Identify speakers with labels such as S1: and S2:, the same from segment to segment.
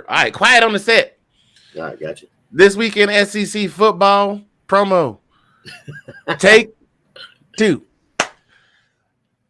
S1: All right, quiet on the set.
S2: All right, got you.
S1: This weekend SEC football promo. Take two.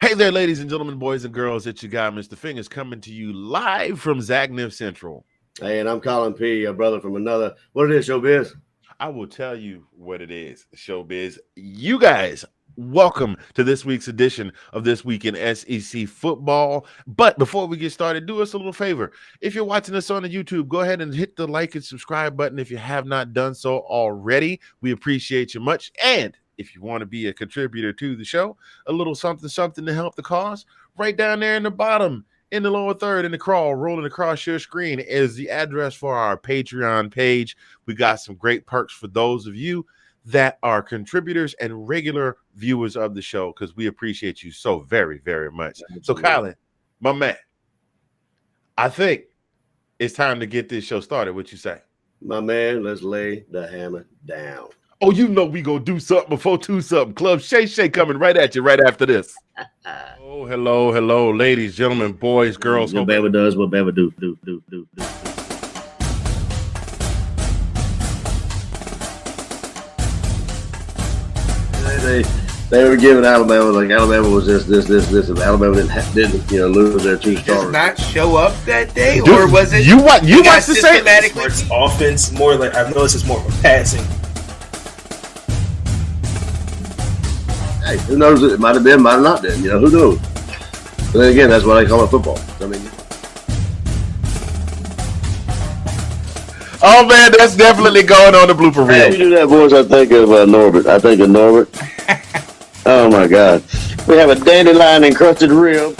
S1: Hey there, ladies and gentlemen, boys and girls. It's your guy, Mr. Fingaz, coming to you live from Zagnif Central.
S2: Hey, and I'm Collin P., your brother from another. What it is, showbiz?
S1: I will tell you what it is, showbiz. You guys, welcome to this week's edition of This Week in SEC Football. But before we get started, do us a little favor. If you're watching us on the YouTube, go ahead and hit the like and subscribe button if you have not done so already. We appreciate you much. And if you want to be a contributor to the show, a little something to help the cause, right down there in the bottom, in the lower third, in the crawl, rolling across your screen is the address for our Patreon page. We got some great perks for those of you that are contributors and regular viewers of the show, because we appreciate you so very, very much. So, Collin, my man, I think it's time to get this show started. What you say?
S2: My man, let's lay the hammer down.
S1: Oh, you know we gonna do something before two something. Club Shay coming right at you right after this. Oh, hello, ladies, gentlemen, boys, girls.
S2: What Bama does, what Bama do. They were giving Alabama like Alabama was this, and Alabama didn't lose their two stars.
S3: Did not show up that day, or was it?
S1: You watch the same
S3: It's offense more like I've noticed it's more of a passing.
S2: Hey, who knows? It might have been, might have not been. Who knows? But then again, that's why they call it football. I mean,
S1: oh man, that's definitely going on the blooper reel.
S2: When you do that, boys, I think of Norbert. Oh my God, we have a dandelion encrusted rib.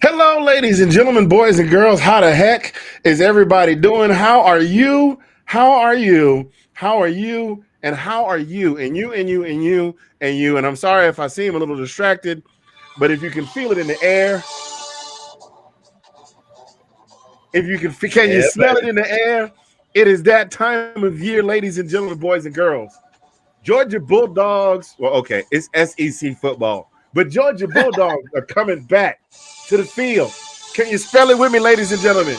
S1: Hello, ladies and gentlemen, boys and girls. How the heck is everybody doing? How are you? How are you? How are you? And how are you? And you, and you, and you, and you. And I'm sorry if I seem a little distracted, but if you can feel it in the air, if you can you smell it in the air? It is that time of year, ladies and gentlemen, boys and girls. Georgia Bulldogs. Well, okay, it's SEC football, but Georgia Bulldogs are coming back to the field. Can you spell it with me, ladies and gentlemen?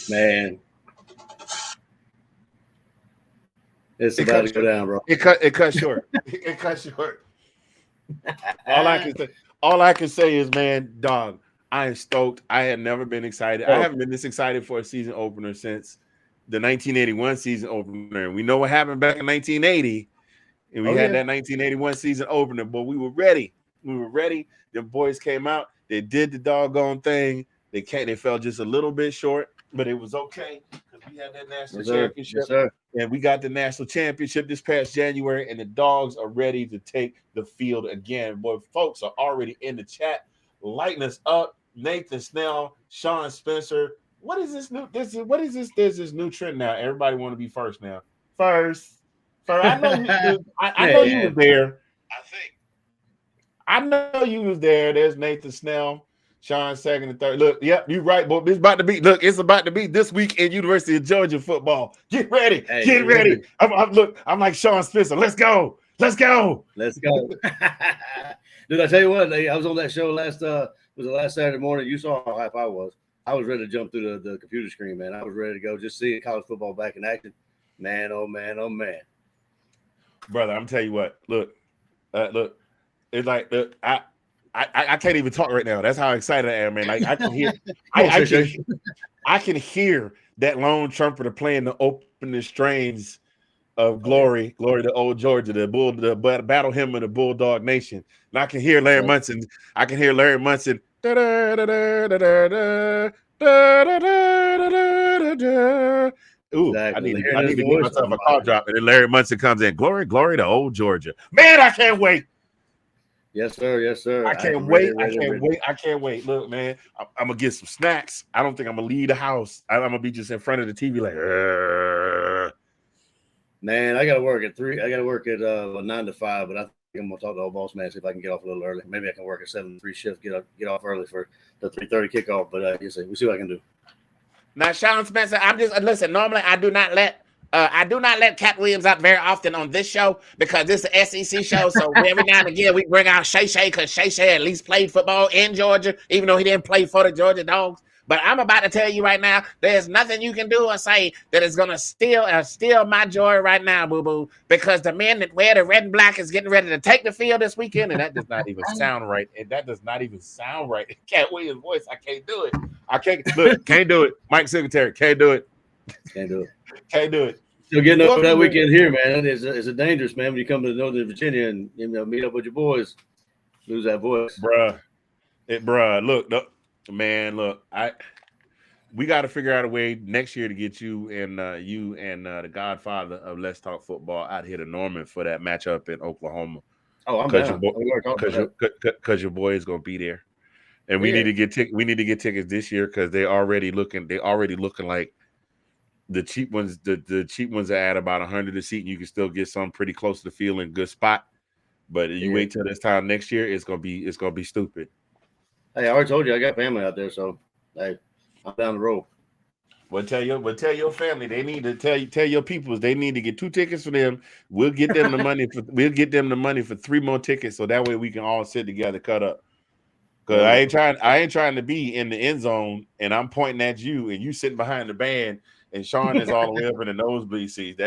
S2: Man, it's about to go down, bro.
S1: It cut short. It cut short. All I can say is, man, dog, I am stoked. I had never been excited. I haven't been this excited for a season opener since the 1981 season opener. We know what happened back in 1980, and we had that 1981 season opener, but we were ready. The boys came out. They did the doggone thing. They fell just a little bit short, but it was okay because we had that national championship.
S2: Yes,
S1: and we got the national championship this past January, and the dogs are ready to take the field again. Boy, folks are already in the chat, lighting us up. Nathan Snell, Sean Spencer. What is this new? There's this new trend now. Everybody want to be first now. First. I know you was there. I know you was there. There's Nathan Snell, Sean second and third. Look, yep, you right, boy. It's about to be. Look, it's about to be this week in University of Georgia football. Get ready. Get ready. I'm like Sean Spencer. Let's go.
S2: Dude, I tell you what, I was on that show last Saturday morning. You saw how hype I was. I was ready to jump through the computer screen, man. I was ready to go just see college football back in action. Man, oh man, oh man.
S1: Brother, I'm telling you what. Look. It's like I can't even talk right now. That's how excited I am, man. Like I can hear, I can hear that lone trumpeter playing the opening strains of "Glory, Glory to Old Georgia," the battle hymn of the Bulldog Nation. And I can hear Larry Munson. Ooh, exactly. I need to give myself a call drop, and then Larry Munson comes in. Glory, glory to old Georgia. Man, I can't wait.
S2: Yes, sir.
S1: I can't wait. Look, man, I'm gonna get some snacks. I don't think I'm gonna leave the house. I'm gonna be just in front of the TV like.
S2: Man, I gotta work at 3. I gotta work at 9 to 5, but I think I'm gonna talk to the old boss man, see if I can get off a little early. Maybe I can work a 7 to 3 shift, get off early for the 3:30 kickoff. But we'll see what I can do.
S1: Now, Sean Spencer, I'm just listen. Normally, I do not let Cat Williams out very often on this show because this is an SEC show. So every now and again, we bring out Shay Shay because Shay Shay at least played football in Georgia, even though he didn't play for the Georgia Dogs. But I'm about to tell you right now, there's nothing you can do or say that is gonna steal my joy right now, boo boo. Because the men that wear the red and black is getting ready to take the field this weekend, and that does not even sound right. And that does not even sound right. Cat Williams' voice, I can't do it. I can't look, can't do it. Mike Singletary, can't do it.
S2: Can't do it.
S1: Can't do it.
S2: Still getting over that weekend here, man. It's a dangerous, man. When you come to Northern Virginia and meet up with your boys, lose that voice,
S1: bruh. Look, man. Look, we got to figure out a way next year to get you and the Godfather of Let's Talk Football out here to Norman for that matchup in Oklahoma.
S2: Oh, I'm down.
S1: Because your boy is gonna be there, and we need to get tickets this year because they already looking like the cheap ones. The cheap ones are at about $100 a seat, and you can still get some pretty close to the field in good spot. But you wait till this time next year, it's gonna be stupid.
S2: Hey, I already told you I got family out there, so hey, I'm down the road.
S1: Well, tell your family they need to tell your peoples they need to get 2 tickets for them. We'll get them the money for 3 more tickets, so that way we can all sit together, cut up. Cause I ain't trying to be in the end zone and I'm pointing at you and you sitting behind the band and Sean is all the way up in the nosebleed seats.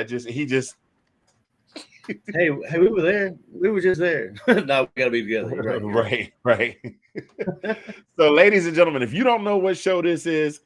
S2: Hey, we were there. We were just there. Now we gotta be together.
S1: Right. So, ladies and gentlemen, if you don't know what show this is,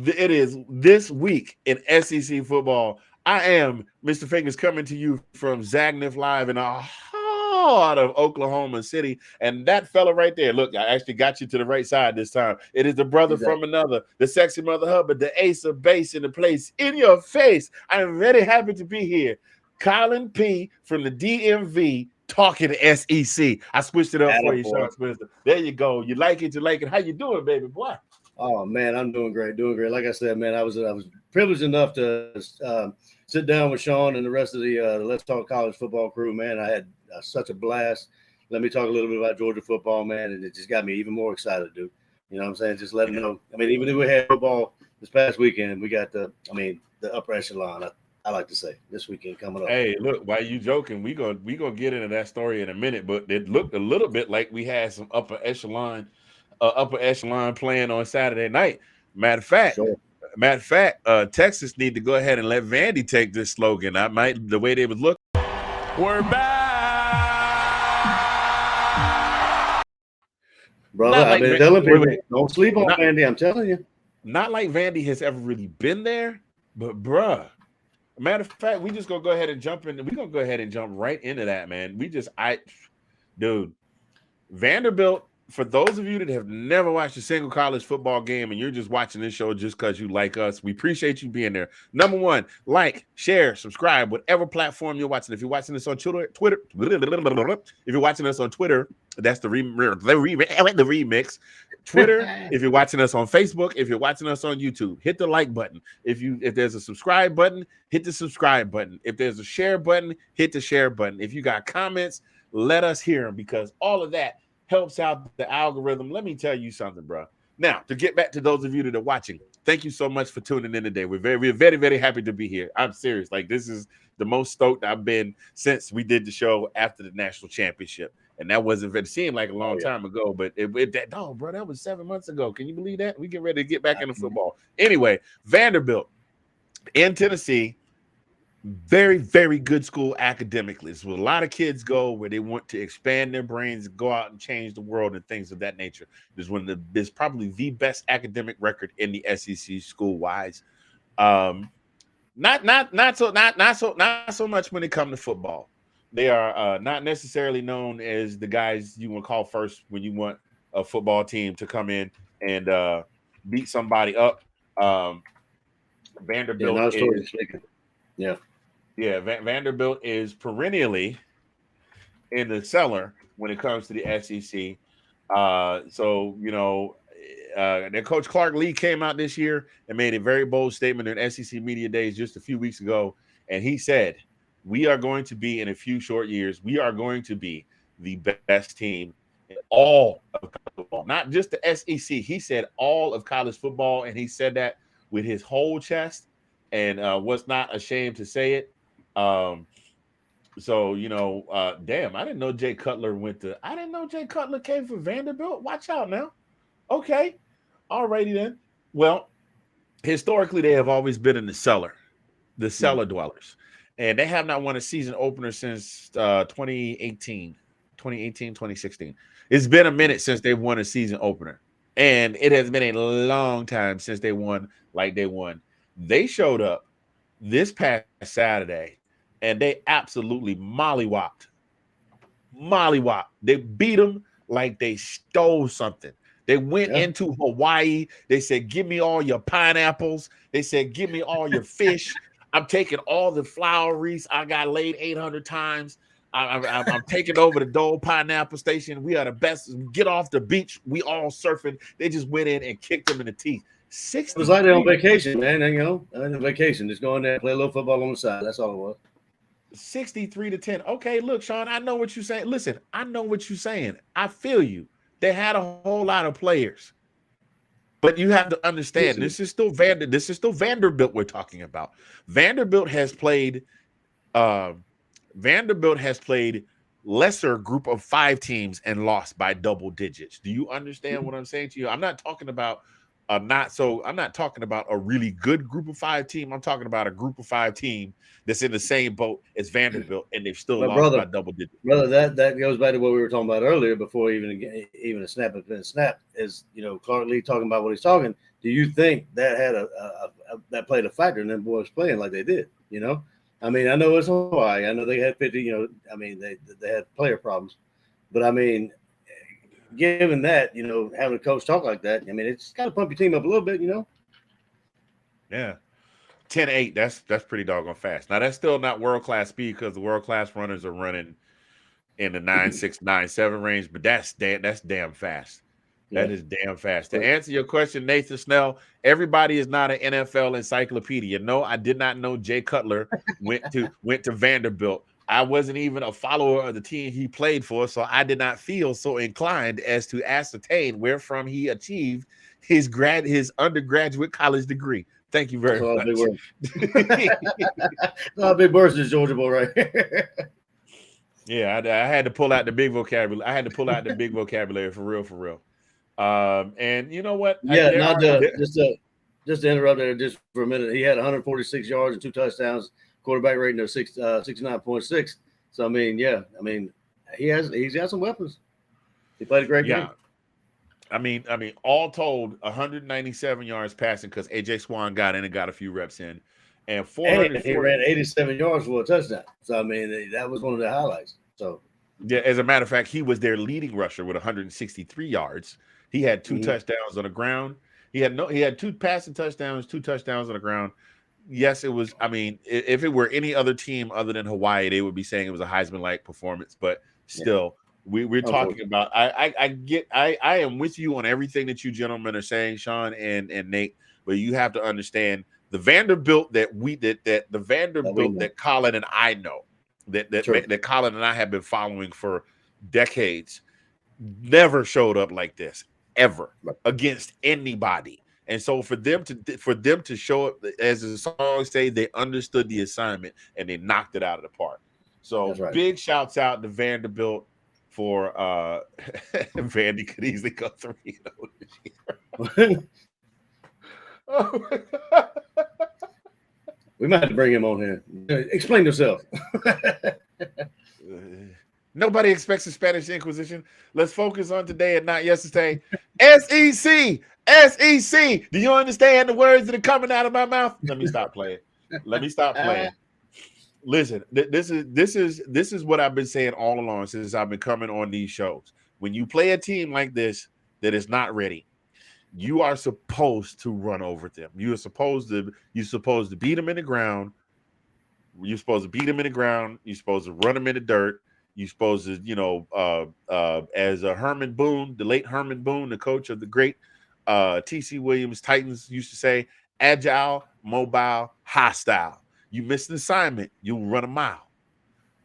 S1: it is This Week in SEC Football. I am Mr. Fingaz coming to you from Zagnif Live in the heart of Oklahoma City. And that fella right there, look, I actually got you to the right side this time. It is the brother from another, the sexy mother Hubbard, the ace of base in the place, in your face. I am very happy to be here. Collin P. from the DMV talking to SEC. I switched it up for you, Sean Spencer. There you go. You like it. How you doing, baby boy?
S2: Oh man, I'm doing great. Like I said, man, I was privileged enough to sit down with Sean and the rest of the Let's Talk College Football crew. Man, I had such a blast. Let me talk a little bit about Georgia football, man, and it just got me even more excited, dude. You know what I'm saying? Just let them know. I mean, even if we had football this past weekend, we got the upper echelon. I like to say this weekend coming up.
S1: Hey, look, why you joking? We gonna get into that story in a minute, but it looked a little bit like we had some upper echelon playing on Saturday night. Matter of fact, Texas need to go ahead and let Vandy take this slogan. The way they was looking. We're back,
S2: brother. I've been telling people, don't sleep on Vandy. I'm telling you,
S1: not like Vandy has ever really been there, but bruh. Matter of fact, we just gonna go ahead and jump in. We're gonna go ahead and jump right into that, man. Dude, Vanderbilt. For those of you that have never watched a single college football game and you're just watching this show just because you like us, we appreciate you being there. Number one, like, share, subscribe, whatever platform you're watching. If you're watching this on Twitter, if you're watching us on Twitter, that's the remix. Twitter, if you're watching us on Facebook, if you're watching us on YouTube, hit the like button. If there's a subscribe button, hit the subscribe button. If there's a share button, hit the share button. If you got comments, let us hear them because all of that helps out the algorithm. Let me tell you something, bro. Now, to get back to those of you that are watching, thank you so much for tuning in today. We're very, very happy to be here. I'm serious. Like, this is the most stoked I've been since we did the show after the national championship. And that it seemed like a long time ago, but that was 7 months ago. Can you believe that? We get ready to get back into football. Anyway, Vanderbilt in Tennessee, very, very good school academically. It's where a lot of kids go where they want to expand their brains, go out and change the world and things of that nature. There's probably the best academic record in the SEC school wise. Not so much when it comes to football. They are not necessarily known as the guys you want to call first when you want a football team to come in and beat somebody up. Vanderbilt Vanderbilt is perennially in the cellar when it comes to the SEC. Their coach Clark Lee came out this year and made a very bold statement in SEC Media Days just a few weeks ago, and he said, "We are going to be in a few short years. We are going to be the best team in all of college football, not just the SEC." He said all of college football, and he said that with his whole chest and was not ashamed to say it. Um, so damn, I didn't know Jay Cutler went to. I didn't know Jay Cutler came from Vanderbilt. Watch out now. Okay, alrighty then. Well, historically, they have always been in the cellar dwellers, and they have not won a season opener since 2018, 2018, 2016. It's been a minute since they've won a season opener, and it has been a long time since they won like they won. They showed up this past Saturday, and they absolutely mollywop. They beat them like they stole something. They went
S2: Yeah.
S1: into Hawaii. They said, "Give me all your pineapples." They said, "Give me all your fish." I'm taking all the flower wreaths I got laid 800 times. I'm taking over the Dole Pineapple Station. We are the best. Get off the beach. We all surfing. They just went in and kicked them in the teeth.
S2: It was like they're on
S1: 63
S2: vacation, man. And, on vacation, just go in there, play a little football on the side. That's all it was.
S1: 63 to 10. Okay, look, Sean, I know what you're saying. Listen, I know what you're saying. I feel you. They had a whole lot of players. But you have to understand, this is still Vanderbilt we're talking about. Vanderbilt has played lesser group of 5 teams and lost by double digits. Do you understand what I'm saying to you? I'm not talking about I'm not talking about a really good group of 5 team. I'm talking about a group of 5 team that's in the same boat as Vanderbilt and they've still
S2: But
S1: lost by double digits.
S2: brother, that goes back to what we were talking about earlier before even a snap has been snapped. Is Clark Lee talking about what he's talking? Do you think that had that played a factor in them boys playing like they did? I mean, I know it's Hawaii. I know they had 50. I mean, they had player problems, but I mean, given that, having a coach talk like that, I mean, it's got to pump your team up a little bit,
S1: Yeah. 10-8, that's pretty doggone fast. Now that's still not world class speed because the world class runners are running in the 9.6, 9.7 range, but that's damn fast. That is damn fast. To answer your question, Nathan Snell, everybody is not an NFL encyclopedia. No, I did not know Jay Cutler went to Vanderbilt. I wasn't even a follower of the team he played for, so I did not feel so inclined as to ascertain where from he achieved his undergraduate college degree. Thank you very much.
S2: A big words is Georgia boy right here.
S1: Yeah, I had to pull out the big vocabulary. I had to pull out the big vocabulary for real. And you know what?
S2: Yeah, just to interrupt there just for a minute. He had 146 yards and 2 touchdowns, quarterback rating of 69.6. So I mean, he's got some weapons. He played a great game.
S1: I mean, all told, 197 yards passing because AJ Swan got in and got a few reps in, and 440.
S2: He ran 87 yards for a touchdown. So I mean, that was one of the highlights. So
S1: yeah, as a matter of fact, he was their leading rusher with 163 yards. He had 2 touchdowns on the ground. He had 2 passing touchdowns, 2 touchdowns on the ground. Yes, it was. I mean, if it were any other team other than Hawaii, they would be saying it was a Heisman-like performance. But still, we're talking about. I am with you on everything that you gentlemen are saying, Sean and Nate. But you have to understand the Vanderbilt that Collin and I know that Collin and I have been following for decades never showed up like this ever against anybody. And so for them to show up, as the song say, they understood the assignment and they knocked it out of the park. So big shouts out to Vanderbilt for Vandy could easily go 3-0 this year.
S2: We might have to bring him on here. Explain yourself.
S1: Nobody expects a Spanish Inquisition. Let's focus on today and not yesterday. SEC. Do you understand the words that are coming out of my mouth? Let me stop playing. Listen, this is what I've been saying all along since I've been coming on these shows. When you play a team like this that is not ready, you are supposed to run over them. You're supposed to beat them in the ground. You're supposed to beat them in the ground. You're supposed to run them in the dirt. You're supposed to, as Herman Boone, the late Herman Boone, the coach of the great T.C. Williams Titans used to say, agile, mobile, hostile. You miss an assignment, you run a mile.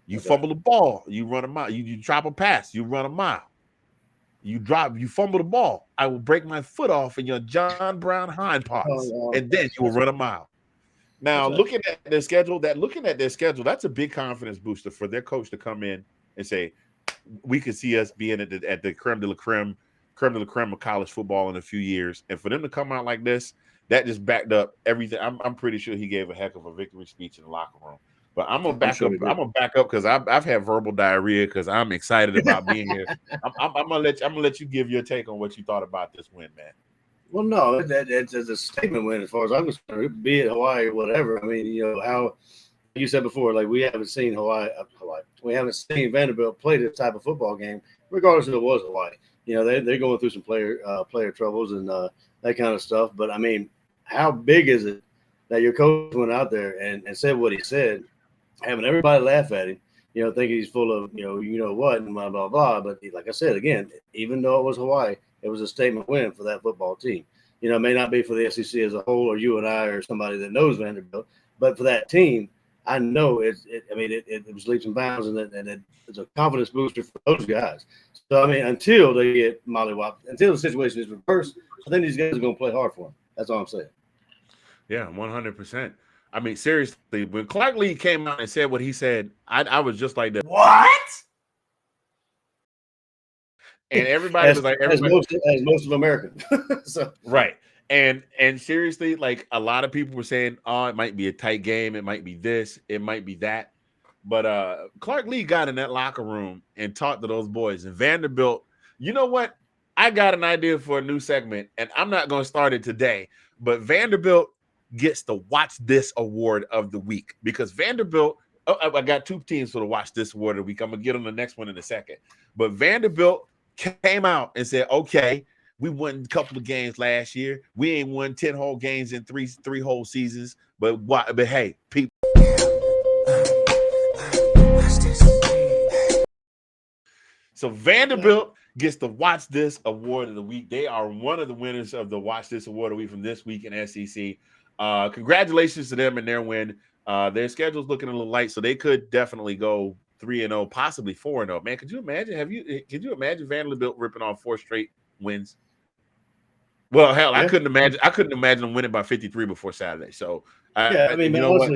S1: You fumble the ball, you run a mile. You drop a pass, you run a mile. you fumble the ball, I will break my foot off in your John Brown hind parts, and then you will run a mile. Now,
S2: That's right.
S1: looking at their schedule, that's a big confidence booster for their coach to come in and say, we could see us being at the creme de la creme of college football in a few years. And for them to come out like this, that just backed up everything. I'm pretty sure he gave a heck of a victory speech in the locker room. But I'm gonna
S2: I'm
S1: back
S2: sure
S1: up.
S2: he
S1: I'm
S2: did.
S1: gonna back up because I've had verbal diarrhea because I'm excited about being here. I'm gonna let you give your take on what you thought about this win, man.
S2: Well, no, it's a statement win as far as I'm concerned, be it Hawaii or whatever. I mean, how you said before, like we haven't seen Hawaii. We haven't seen Vanderbilt play this type of football game, regardless if it was Hawaii. They're going through some player troubles and that kind of stuff. But I mean, how big is it that your coach went out there and said what he said, having everybody laugh at him, thinking he's full of what and blah blah blah. But like I said again, even though it was Hawaii, it was a statement win for that football team. It may not be for the SEC as a whole, or you and I, or somebody that knows Vanderbilt, but for that team, I know it was leaps and bounds, and it's a confidence booster for those guys. So I mean, until they get mollywopped, until the situation is reversed, I think these guys are going to play hard for them. That's all I'm saying.
S1: Yeah, 100%. I mean, seriously, when Clark Lee came out and said what he said, I was just like that.
S3: What?
S1: And everybody
S2: as
S1: was like,
S2: as
S1: everybody,
S2: most of America. So
S1: right. And seriously, like a lot of people were saying, oh, it might be a tight game, it might be this, it might be that. But Clark Lee got in that locker room and talked to those boys. And Vanderbilt, you know what? I got an idea for a new segment, and I'm not going to start it today. But Vanderbilt gets the Watch This Award of the week because Vanderbilt. Oh, I got two teams for the Watch This Award of the week. I'm gonna get on the next one in a second. But Vanderbilt came out and said, "Okay, we won a couple of games last year. We ain't won 10 whole games in three whole seasons. But why? But hey, people." So Vanderbilt gets the Watch This Award of the Week. They are one of the winners of the Watch This Award of the Week from this week in SEC. Congratulations to them and their win. Their schedule's looking a little light, so they could definitely go 3-0, possibly 4-0. Man, could you imagine? Could you imagine Vanderbilt ripping off 4 straight wins? Well, hell, I
S2: yeah,
S1: couldn't imagine. I couldn't imagine them winning by 53 before Saturday. So,
S2: yeah. I mean,
S1: you
S2: man,
S1: know what?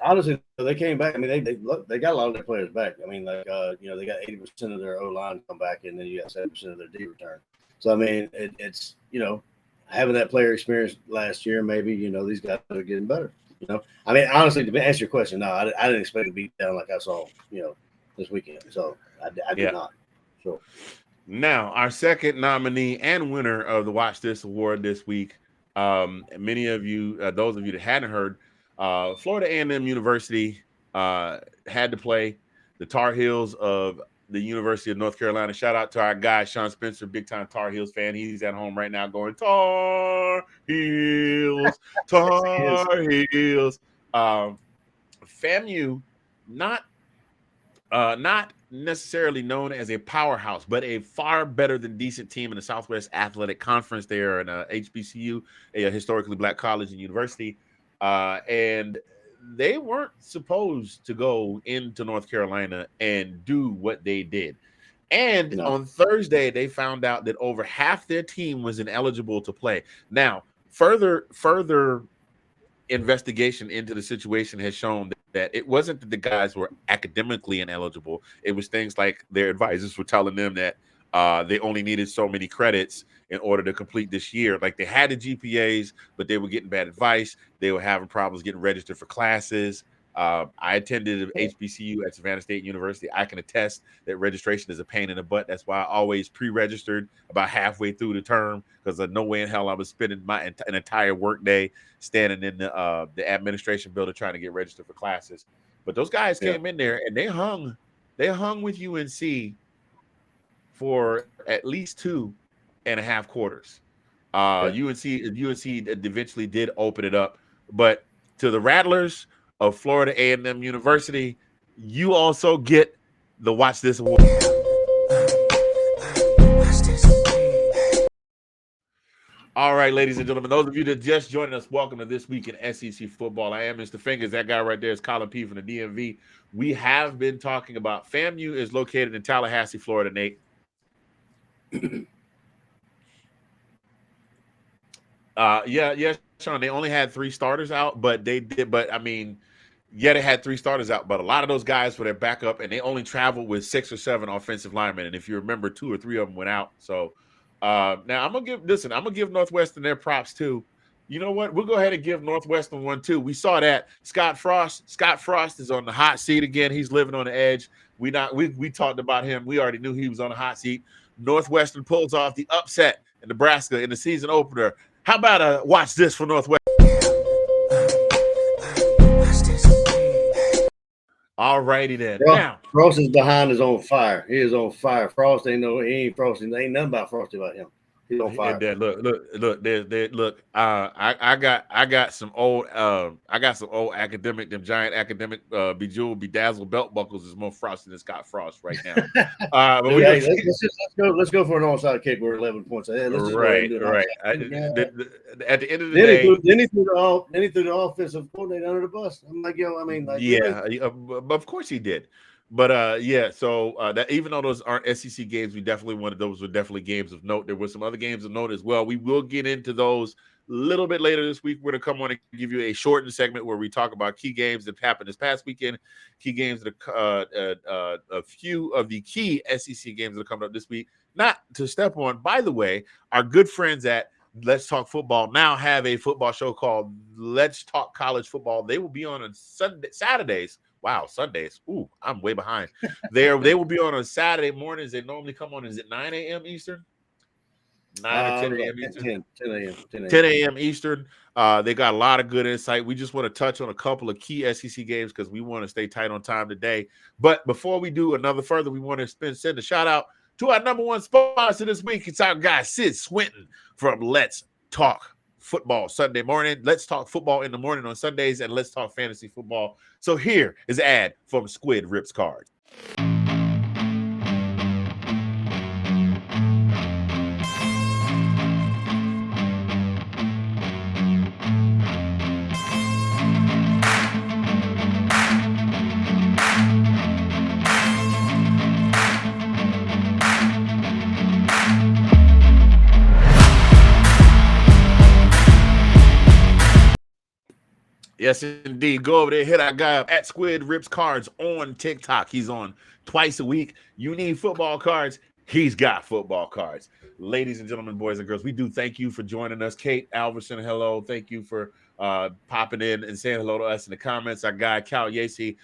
S2: honestly, they came back. I mean, they got a lot of their players back. I mean, like they got 80% of their O line come back, and then you got 70% of their D return. So I mean, it's having that player experience last year, maybe these guys are getting better. I mean, honestly, to answer your question, no, I didn't expect to beat down like I saw this weekend. So I did
S1: Yeah.
S2: not. So
S1: Now, our second nominee and winner of the Watch This Award this week, many of you, those of you that hadn't heard, Florida A&M University had to play the Tar Heels of the University of North Carolina. Shout out to our guy, Sean Spencer, big time Tar Heels fan. He's at home right now going, Tar Heels, Tar Heels. FAMU, not not necessarily known as a powerhouse, but a far better than decent team in the Southwest Athletic Conference. They are an HBCU, a historically black college and university, and they weren't supposed to go into North Carolina and do what they did. And
S2: no,
S1: on Thursday, they found out that over half their team was ineligible to play. Now, further investigation into the situation has shown that it wasn't that the guys were academically ineligible. It was things like their advisors were telling them that they only needed so many credits in order to complete this year. Like they had the GPAs, but they were getting bad advice. They were having problems getting registered for classes. I attended HBCU at Savannah State University. I can attest that registration is a pain in the butt. That's why I always pre-registered about halfway through the term because no way in hell I was spending an entire workday standing in the administration building trying to get registered for classes. But those guys came in there and they hung with UNC for at least 2.5 quarters. UNC eventually did open it up, but to the Rattlers of Florida A&M University, you also get the Watch This Award. All right, ladies and gentlemen, those of you that just joined us, welcome to This Week in SEC Football. I am Mr. Fingaz. That guy right there is Collin P. from the DMV. We have been talking about FAMU is located in Tallahassee, Florida, Nate. Yeah, Sean. They only had 3 starters out, but they did. But I mean, yeah, they had 3 starters out, but a lot of those guys were their backup, and they only traveled with 6 or 7 offensive linemen. And if you remember, 2 or 3 of them went out. So now I'm gonna give Northwestern their props too. You know what? We'll go ahead and give Northwestern one too. We saw that Scott Frost. Scott Frost is on the hot seat again. He's living on the edge. We talked about him. We already knew he was on the hot seat. Northwestern pulls off the upset in Nebraska in the season opener. How about watch this for Northwestern? All righty then. Now,
S2: Frost is behind is on fire. He is on fire. Frost ain't Frosty. Ain't nothing about Frosty about him. He's on fire.
S1: Look. I got some old academic, them giant academic bejeweled, bedazzled belt buckles is more frosty than Scott Frost right now.
S2: But let's go for an onside kick. We're 11 points ahead. Let's just
S1: right. At the end of the day,
S2: then he threw the offensive coordinator under the bus. I'm like,
S1: yeah,
S2: really?
S1: of course he did. But yeah, so that even though those aren't SEC games, we definitely wanted those were definitely games of note. There were some other games of note as well. We will get into those a little bit later this week. We're going to come on and give you a shortened segment where we talk about key games that happened this past weekend, key games that a few of the key SEC games that are coming up this week. Not to step on, by the way, our good friends at Let's Talk Football now have a football show called Let's Talk College Football. They will be on Saturdays. Wow, Sundays. Ooh, I'm way behind. They will be on Saturday mornings. They normally come on. Is it 9 a.m. Eastern? 9 or 10 a.m. Eastern?
S2: 10 a.m.
S1: 10 a.m. Eastern. They got a lot of good insight. We just want to touch on a couple of key SEC games because we want to stay tight on time today. But before we do another further, we want to send a shout out to our number one sponsor this week. It's our guy, Sid Swinton from Let's Talk Football Sunday morning. Let's talk football in the morning on Sundays, and let's talk fantasy football. So here is an ad from Squid Rips Cards. Yes, indeed. Go over there, hit our guy up at Squid Rips Cards on TikTok. He's on twice a week. You need football cards, he's got football cards. Ladies and gentlemen, boys and girls, we do thank you for joining us. Kate Alverson, hello. Thank you for popping in and saying hello to us in the comments. Our guy, Cal Yacy,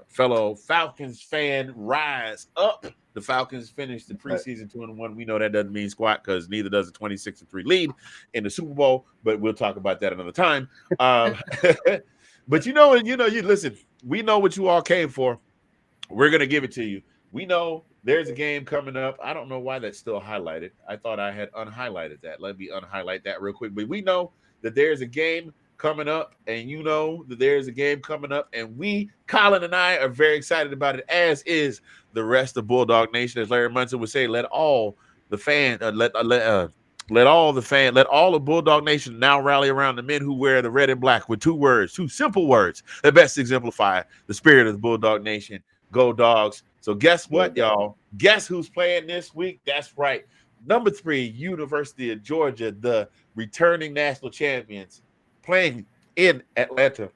S1: fellow Falcons fan, rise up. The Falcons finished the preseason 2-1. We know that doesn't mean squat because neither does a 26-3 lead in the Super Bowl, but we'll talk about that another time. But you listen, we know what you all came for. We're going to give it to you. We know there's a game coming up. I don't know why that's still highlighted. I thought I had unhighlighted that. Let me unhighlight that real quick. But we know that there's a game coming up, and you know that there's a game coming up, and we, Collin and I, are very excited about it, as is the rest of Bulldog Nation. As Larry Munson would say, let all the Bulldog Nation now rally around the men who wear the red and black with 2 simple words that best exemplify the spirit of the Bulldog Nation. Go Dogs. So guess what, y'all? Guess who's playing this week? That's right. Number 3, University of Georgia, the returning national champions, playing in Atlanta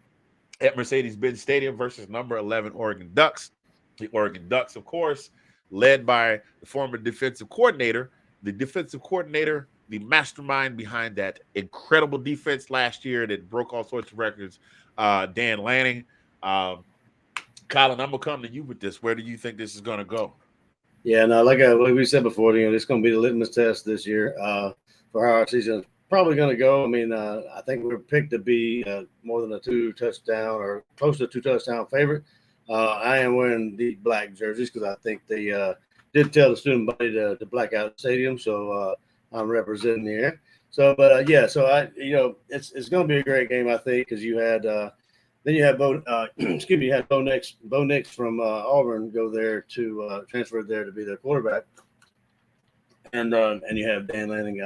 S1: at Mercedes-Benz Stadium versus number 11 Oregon Ducks. The Oregon Ducks, of course, led by the former defensive coordinator, the mastermind behind that incredible defense last year that broke all sorts of records, Dan Lanning. Collin, I'm going to come to you with this. Where do you think this is going to go?
S2: Yeah, no, like we said before, it's going to be the litmus test this year for how our season is probably going to go. I mean, I think we're picked to be more than a 2-touchdown or close to a 2-touchdown favorite. I am wearing the black jerseys because I think they did tell the student body to black out the stadium, so I'm representing here. So, but it's going to be a great game, I think, because you had then you had Bo Nix from Auburn go there to transfer there to be their quarterback, and you have Dan Lanning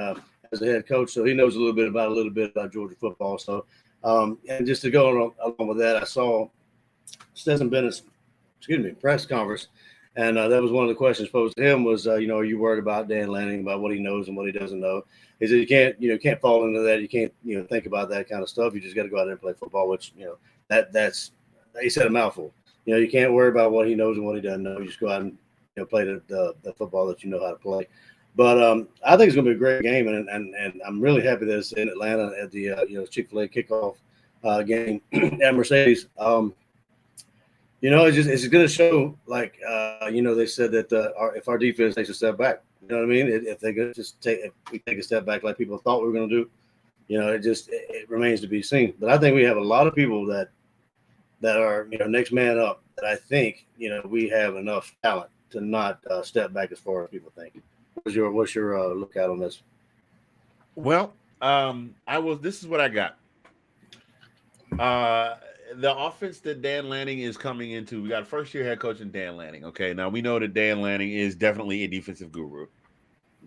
S2: as the head coach, so he knows a little bit about Georgia football. So, and just to go along with that, I saw Stetson Bennett's press conference, And that was one of the questions posed to him was, are you worried about Dan Lanning, about what he knows and what he doesn't know? He said you can't fall into that. You can't think about that kind of stuff. You just got to go out there and play football, which that's he said a mouthful. You can't worry about what he knows and what he doesn't know. You just go out and play the football that you know how to play. But I think it's going to be a great game, and I'm really happy that it's in Atlanta at the Chick-fil-A kickoff game at Mercedes. It's going to show, like, they said that if our defense takes a step back, you know what I mean? If they if we take a step back like people thought we were going to do, it remains to be seen. But I think we have a lot of people that are, next man up, that I think, we have enough talent to not step back as far as people think. What's your lookout on this?
S1: Well, this is what I got. The offense that Dan Lanning is coming into, we got a first-year head coach in Dan Lanning. Okay, now we know that Dan Lanning is definitely a defensive guru.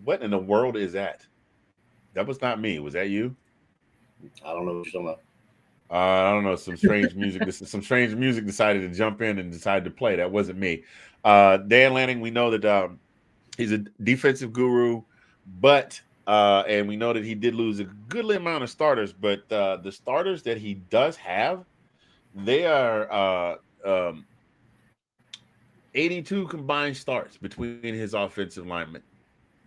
S1: What in the world is that? That was not me. Was that you?
S2: I don't know what you're talking about.
S1: I don't know. Some strange music. Some strange music decided to jump in and decided to play. That wasn't me. Dan Lanning, we know that he's a defensive guru, but and we know that he did lose a goodly amount of starters. But the starters that he does have, they are 82 combined starts between his offensive linemen.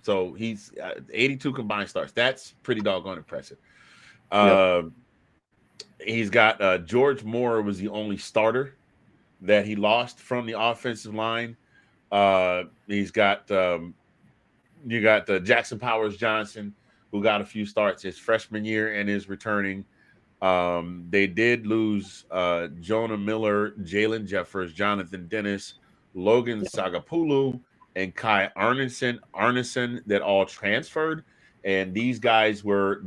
S1: So he's 82 combined starts. That's pretty doggone impressive. He's got George Moore was the only starter that he lost from the offensive line. He's got you got Jackson Powers Johnson, who got a few starts his freshman year and is returning. They did lose Jonah Miller, Jalen Jeffers, Jonathan Dennis, Logan Sagapulu, and Kai Arneson that all transferred. And these guys were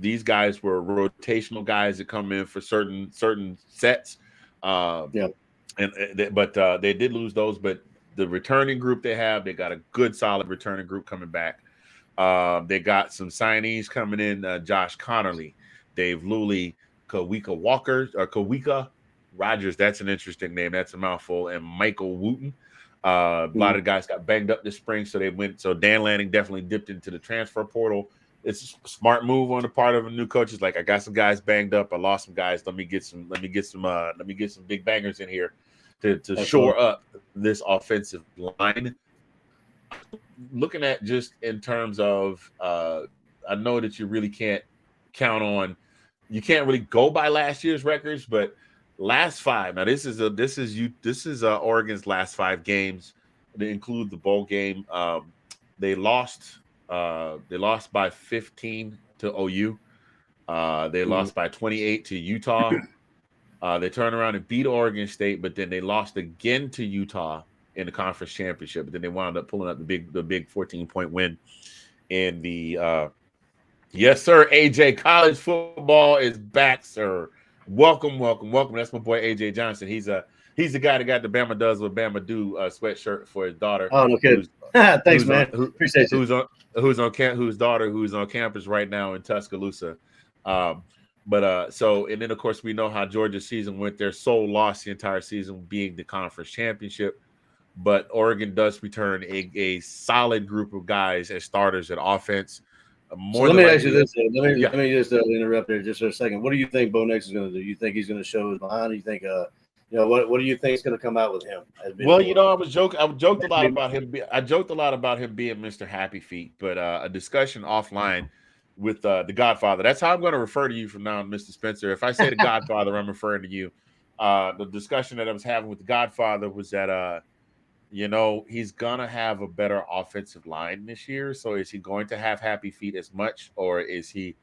S1: rotational guys that come in for certain sets. But they did lose those. But the returning group they got a good solid returning group coming back. They got some signees coming in: Josh Connerly, Dave Luley, Kawika Rogers. That's an interesting name. That's a mouthful. And Michael Wooten. A lot of guys got banged up this spring, so they went. So Dan Lanning definitely dipped into the transfer portal. It's a smart move on the part of a new coach. It's like, I got some guys banged up. I lost some guys. Let me get some big bangers in here to shore up this offensive line. Looking at just in terms of, I know that you really can't count on. You can't really go by last year's records, but last five. Now this is Oregon's last 5 games. They include the bowl game. They lost by 15 to OU. They lost by 28 to Utah. They turned around and beat Oregon State, but then they lost again to Utah in the conference championship. But then they wound up pulling up the big 14-point win in the yes, sir. AJ, college football is back, sir. Welcome. That's my boy AJ Johnson. He's the guy that got the Bama Does What Bama Do sweatshirt for his daughter.
S2: Oh, no kidding. Thanks, man. Appreciate you.
S1: Whose daughter who's on campus right now in Tuscaloosa. So, and then of course we know how Georgia's season went. Their sole loss the entire season being the conference championship. But Oregon does return a solid group of guys as starters at offense.
S2: Let me ask you this. Let me just interrupt there just for a second. What do you think Bo Nix is going to do? You think he's going to show his behind? You think what do you think is going to come out with him?
S1: Well, I joked a lot about him. I joked a lot about him being Mr. Happy Feet, but a discussion offline with the Godfather. That's how I'm going to refer to you from now on, Mr. Spencer. If I say the Godfather, I'm referring to you. The discussion that I was having with the Godfather was that he's gonna have a better offensive line this year. So is he going to have Happy Feet as much, or is he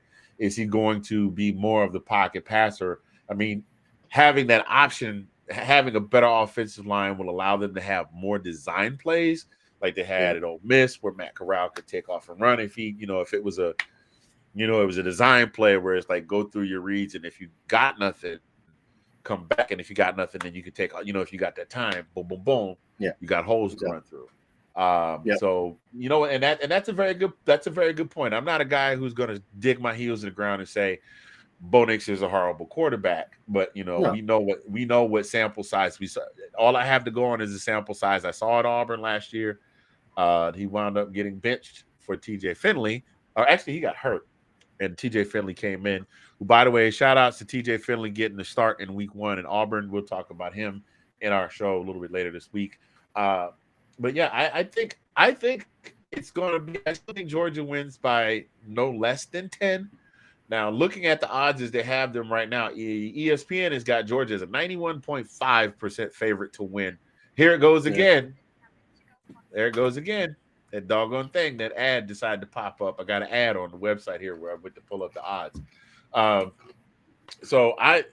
S1: going to be more of the pocket passer? I mean, having that option, having a better offensive line will allow them to have more design plays like they had at Ole Miss, where Matt Corral could take off and run if it was a design play where it's like, go through your reads, and if you got nothing, come back, and if you got nothing, then you can take, if you got that time, boom, boom, boom. Yeah, you got holes to run through. So and that's a very good point. I'm not a guy who's going to dig my heels in the ground and say, Bo Nix is a horrible quarterback, but
S2: No.
S1: we know what sample size we saw. All I have to go on is the sample size I saw at Auburn last year. He wound up getting benched for TJ Finley, or actually he got hurt, and TJ Finley came in. Who, by the way, shout outs to TJ Finley getting the start in week 1 in Auburn. We'll talk about him in our show a little bit later this week. But yeah, I think it's going to be. I still think Georgia wins by no less than 10. Now, looking at the odds as they have them right now, ESPN has got Georgia as a 91.5% favorite to win. Here it goes
S2: Yeah.
S1: again. There it goes again. That doggone thing, that ad decided to pop up. I got an ad on the website here where I went to pull up the odds. Um, so I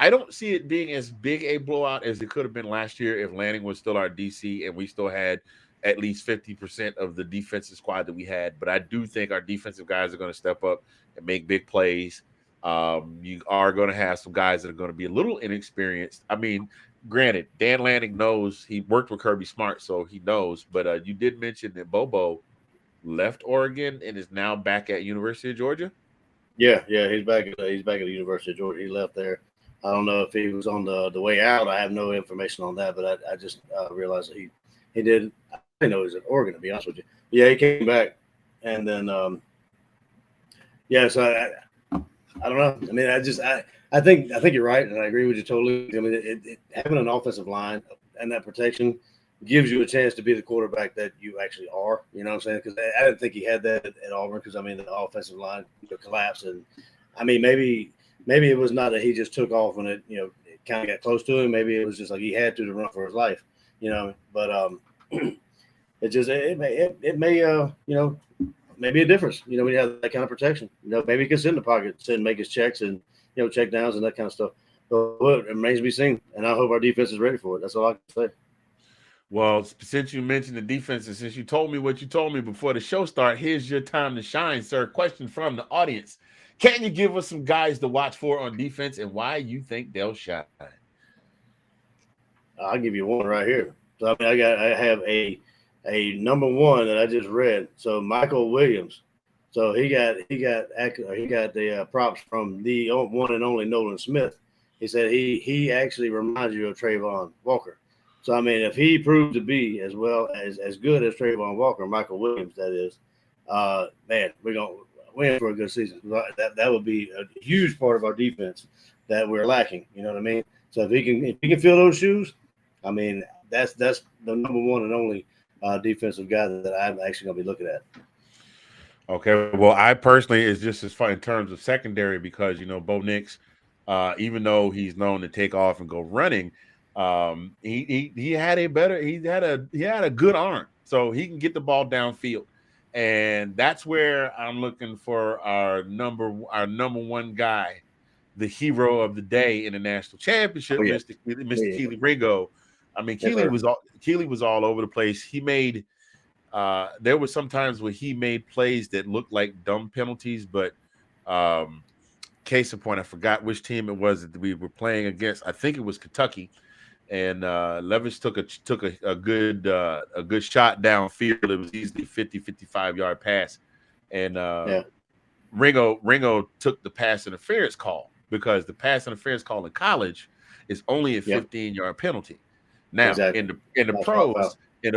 S1: don't see it being as big a blowout as it could have been last year if Lanning was still our DC and we still had at least 50% of the defensive squad that we had. But I do think our defensive guys are going to step up and make big plays. You are going to have some guys that are going to be a little inexperienced. I mean, granted, Dan Lanning knows, he worked with Kirby Smart, so he knows. But you did mention that Bobo left Oregon and is now back at University of Georgia.
S2: Yeah, he's back. He's back at the University of Georgia. He left there. I don't know if he was on the way out. I have no information on that, but I just realized that he did. I didn't know he was at Oregon, to be honest with you. Yeah, he came back, and then yeah. So I don't know. I mean, I think you're right, and I agree with you totally. I mean, having an offensive line and that protection gives you a chance to be the quarterback that you actually are. You know what I'm saying? Because I didn't think he had that at Auburn. Because I mean, the offensive line collapsed, and I mean, maybe it was not that he just took off when it kind of got close to him. Maybe it was just like he had to run for his life. But it may maybe a difference. When you have that kind of protection, maybe he can sit in the pocket, sit and make his checks and check downs and that kind of stuff. But it remains to be seen, and I hope our defense is ready for it. That's all I can say.
S1: Well, since you mentioned the defense and since you told me what you told me before the show start, here's your time to shine, sir. Question from the audience. Can you give us some guys to watch for on defense and why you think they'll shine?
S2: I'll give you one right here. So I have a number one that I just read. So Michael Williams. So he got the props from the one and only Nolan Smith. He said he actually reminds you of Trayvon Walker. So I mean, if he proved to be as well as good as Trayvon Walker, Michael Williams, that is, man, we're gonna win for a good season. That would be a huge part of our defense that we're lacking. You know what I mean? So if he can fill those shoes, I mean, that's the number one and only defensive guy that I'm actually gonna be looking at.
S1: Okay, well, I personally is just as fun in terms of secondary because Bo Nix, even though he's known to take off and go running, he had a good arm, so he can get the ball downfield, and that's where I'm looking for our number one guy, the hero of the day in the national championship,
S2: Oh, yeah.
S1: Mr.
S2: Yeah.
S1: Keely Ringo. I mean,
S2: Yes,
S1: Keely
S2: sir.
S1: was all over the place. He made. There were some times where he made plays that looked like dumb penalties, but case in point, I forgot which team it was that we were playing against. I think it was Kentucky, and Levis took a good shot downfield. It was easily 50-55 yard pass, and Ringo took the pass interference call because the pass interference call in college is only a 15-yard penalty. Now
S2: Exactly.
S1: in the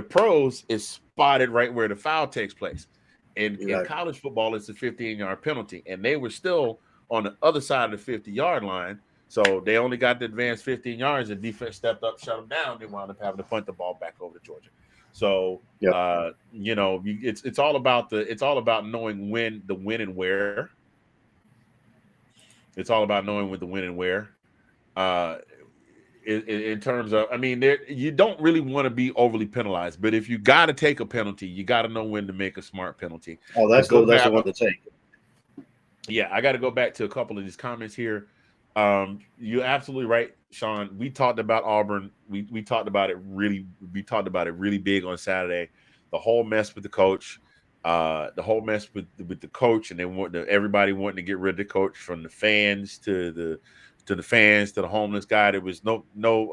S1: pros, it's spotted right where the foul takes place. In college football, it's a 15-yard penalty, and they were still on the other side of the 50-yard line, so they only got the advanced 15 yards. And defense stepped up, shut them down. They wound up having to punt the ball back over to Georgia. So it's all about knowing when and where. It's all about knowing when the when and where. In terms of, I mean, you don't really want to be overly penalized, but if you got to take a penalty, you got to know when to make a smart penalty.
S2: Oh, that's the one to take.
S1: Yeah, I got to go back to a couple of these comments here. You're absolutely right, Sean. We talked about Auburn. We talked about it really. We talked about it really big on Saturday. The whole mess with the coach, and then everybody wanting to get rid of the coach, from the fans to the homeless guy. There was no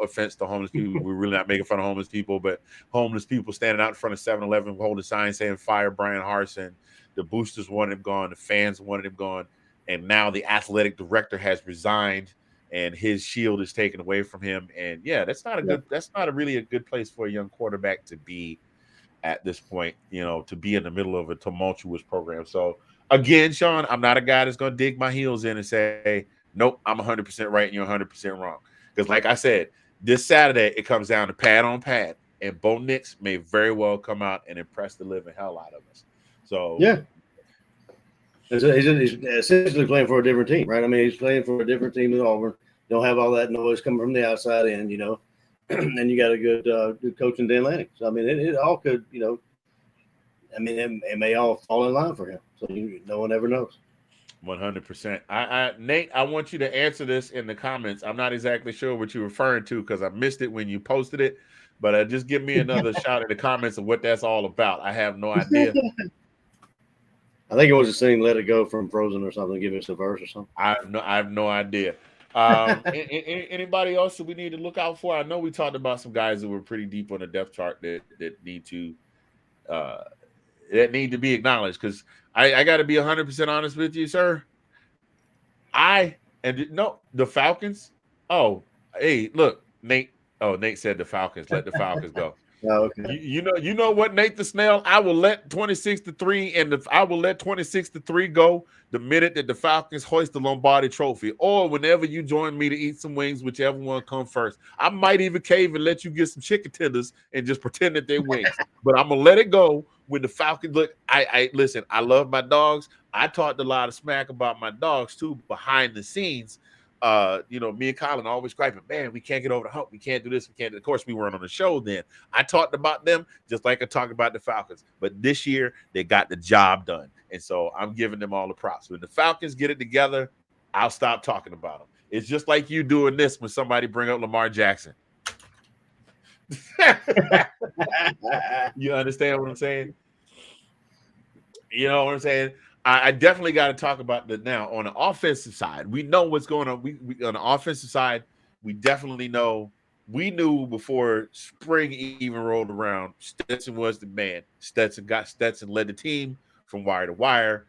S1: offense to homeless people. We're really not making fun of homeless people, but homeless people standing out in front of 7-Eleven holding signs saying "Fire Brian Harsin." The boosters wanted him gone. The fans wanted him gone. and now the athletic director has resigned, and his shield is taken away from him. And yeah, that's not a
S2: Yeah.
S1: good. That's not a really a good place for a young quarterback to be at this point. To be in the middle of a tumultuous program. So again, Sean, I'm not a guy that's going to dig my heels in and say, nope, I'm 100% right and you're 100% wrong. Because like I said, this Saturday it comes down to pad on pad, and Bo Nix may very well come out and impress the living hell out of us. So
S2: Yeah. He's essentially playing for a different team, right? I mean, he's playing for a different team than Auburn. Don't have all that noise coming from the outside in, and you got a good coach in Dan Lanning. So I mean, it all could, I mean, it may all fall in line for him. So no one ever knows.
S1: 100%. Nate, I want you to answer this in the comments. I'm not exactly sure what you're referring to because I missed it when you posted it, but just give me another shout in the comments of what that's all about. I have no idea.
S2: I think it was a sing "Let It Go" from Frozen or something. Give us a verse or something.
S1: I have no idea. Anybody else that we need to look out for? I know we talked about some guys that were pretty deep on the depth chart uh, that need to be acknowledged. Because I got to be 100% honest with you, sir. The Falcons. Oh, hey, look, Nate. Oh, Nate said the Falcons. Let the Falcons go.
S2: Oh, okay.
S1: You know what, Nate the Snail? I will let 26-3 I will let 26-3 go the minute that the Falcons hoist the Lombardi Trophy, or whenever you join me to eat some wings, whichever one come first. I might even cave and let you get some chicken tenders and just pretend that they're wings. But I'm gonna let it go when the Falcons look. I listen. I love my dogs. I talked a lot of smack about my dogs too behind the scenes. Me and Collin always griping, man, we can't get over the hump. We can't do this. We can't. Of course, we weren't on the show then. I talked about them just like I talked about the Falcons. But this year, they got the job done. And so I'm giving them all the props. When the Falcons get it together, I'll stop talking about them. It's just like you doing this when somebody bring up Lamar Jackson. You understand what I'm saying? You know what I'm saying? I definitely got to talk about that now. On the offensive side, we know what's going on. We on the offensive side, we definitely know. We knew before spring even rolled around, Stetson was the man. Stetson led the team from wire to wire.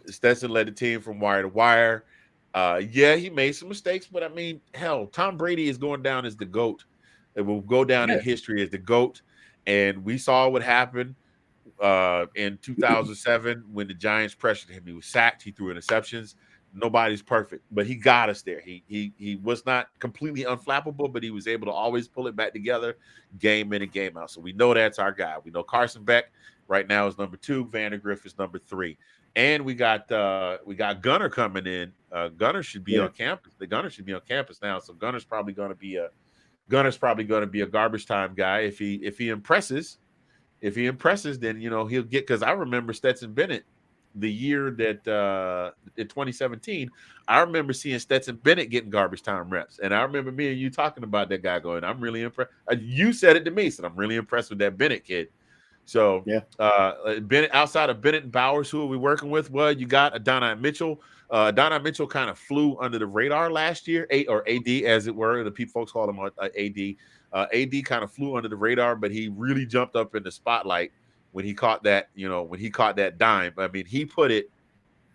S1: Stetson led the team from wire to wire. Yeah, he made some mistakes, but I mean, hell, Tom Brady is going down as the GOAT. It will go down in history as the GOAT. And we saw what happened in 2007 when the Giants pressured him. He was sacked. He threw interceptions. Nobody's perfect, but he got us there. He was not completely unflappable, but he was able to always pull it back together, game in and game out. So we know that's our guy. We know Carson Beck right now is number 2. Vandergriff is number 3, and we got Gunner coming in. Gunner should be on campus. The Gunner should be on campus now. So Gunner's probably going to be a garbage time guy if he impresses. If he impresses, then he'll get. Because I remember Stetson Bennett, the year that in 2017, I remember seeing Stetson Bennett getting garbage time reps, and I remember me and you talking about that guy going, "I'm really impressed." You said it to me, said, "I'm really impressed with that Bennett kid." So Bennett, outside of Bennett and Bowers, who are we working with? Well, you got Adonai Mitchell. Adonai Mitchell kind of flew under the radar last year, or AD as it were. The people folks call him AD. AD kind of flew under the radar, but he really jumped up in the spotlight when he caught that, dime. I mean,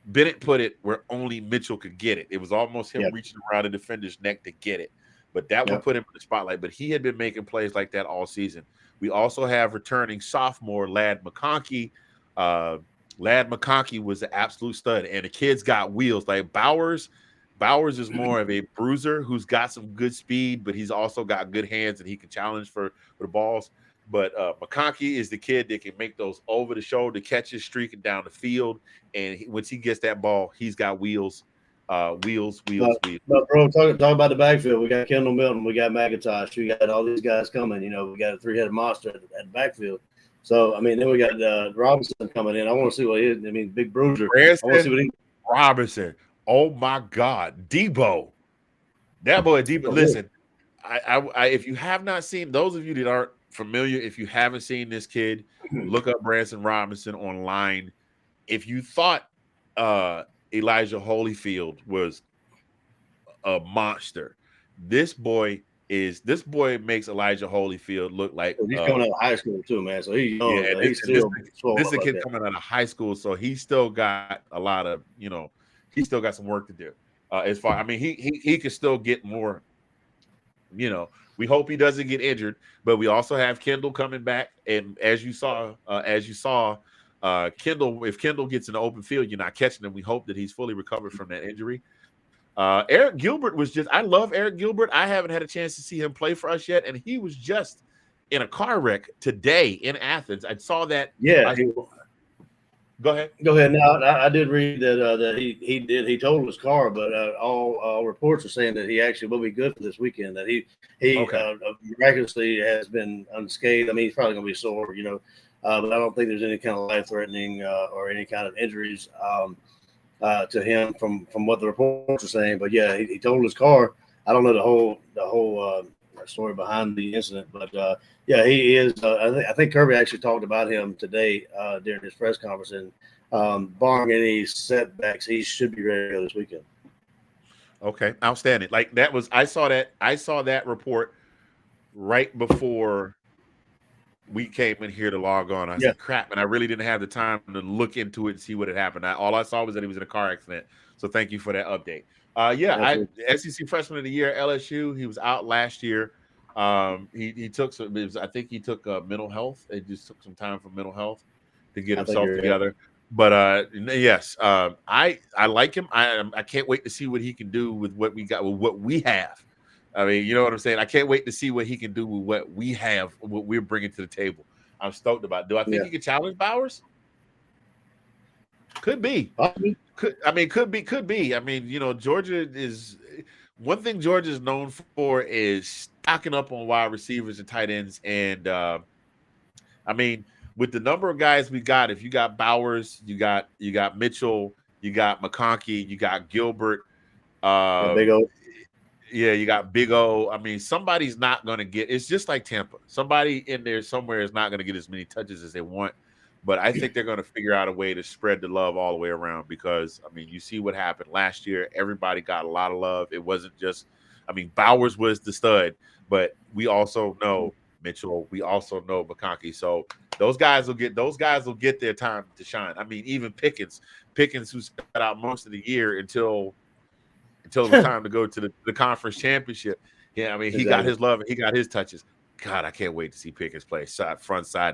S1: Bennett put it where only Mitchell could get it. It was almost him reaching around the defender's neck to get it. But that would put him in the spotlight. But he had been making plays like that all season. We also have returning sophomore Ladd McConkey. Ladd McConkey was an absolute stud. And the kid's got wheels. Like Bowers is more of a bruiser who's got some good speed, but he's also got good hands and he can challenge for the balls. But McConkey is the kid that can make those over-the-shoulder catches streaking down the field. And once he gets that ball, he's got wheels. But
S2: bro, talk about the backfield. We got Kendall Milton. We got McIntosh. We got all these guys coming. We got a 3-headed monster at the backfield. So, I mean, then we got Robinson coming in. I want to see what he is. I mean, big bruiser. I want to see what he
S1: Robinson. Oh, my God. Debo. That boy, Debo. Listen, I if you have not seen, those of you that aren't familiar, if you haven't seen this kid, look up Branson Robinson online. If you thought Elijah Holyfield was a monster, this boy makes Elijah Holyfield look like
S2: he's coming out of high school too, man. So he's young. He's still
S1: this is a kid coming out of high school, so he's still got a lot of he still got some work to do. As far, I mean, he could still get more. We hope he doesn't get injured, but we also have Kendall coming back. And as you saw, Kendall, if Kendall gets in the open field, you're not catching him. We hope that he's fully recovered from that injury. Eric Gilbert I love Eric Gilbert. I haven't had a chance to see him play for us yet, and he was just in a car wreck today in Athens. I saw that.
S2: Yeah.
S1: Go ahead.
S2: Go ahead. Now, I did read that he totaled his car, but all reports are saying that he actually will be good for this weekend. That he
S1: Okay.
S2: miraculously has been unscathed. I mean, he's probably going to be sore, but I don't think there's any kind of life threatening or any kind of injuries to him from what the reports are saying. But yeah, he totaled his car. I don't know the whole story behind the incident, but yeah, he is. I think Kirby actually talked about him today during his press conference, and barring any setbacks, he should be ready to go this weekend.
S1: Okay, outstanding. Like that was I saw that report right before we came in here to log on. I
S2: Yeah,
S1: said, crap, and I really didn't have the time to look into it and see what had happened. All I saw was that he was in a car accident. So thank you for that update. SEC Freshman of the Year, LSU. He was out last year. He took some. I think he took mental health. It just took some time for mental health to get himself together. But yes, I like him. I can't wait to see what he can do with what we got, with what we have. I mean, you know what I'm saying? I can't wait to see what he can do with what we have, what we're bringing to the table. I'm stoked about it. Do I think he can challenge Bowers? Could be. Could be. I mean, Georgia is one thing Georgia is known for is stocking up on wide receivers and tight ends. And I mean, with the number of guys we got, if you got Bowers, you got Mitchell, you got McConkey, you got Gilbert,
S2: Big O.
S1: Yeah, you got Big O. I mean, somebody's not going to get. It's just like Tampa. Somebody in there somewhere is not going to get as many touches as they want. But I think they're going to figure out a way to spread the love all the way around because, I mean, you see what happened last year. Everybody got a lot of love. It wasn't just, I mean, Bowers was the stud, but we also know Mitchell. We also know McConkey. So those guys will get their time to shine. I mean, even Pickens, who sat out most of the year until it was time to go to the conference championship. Yeah, I mean, he got his love and he got his touches. God, I can't wait to see Pickens play. Side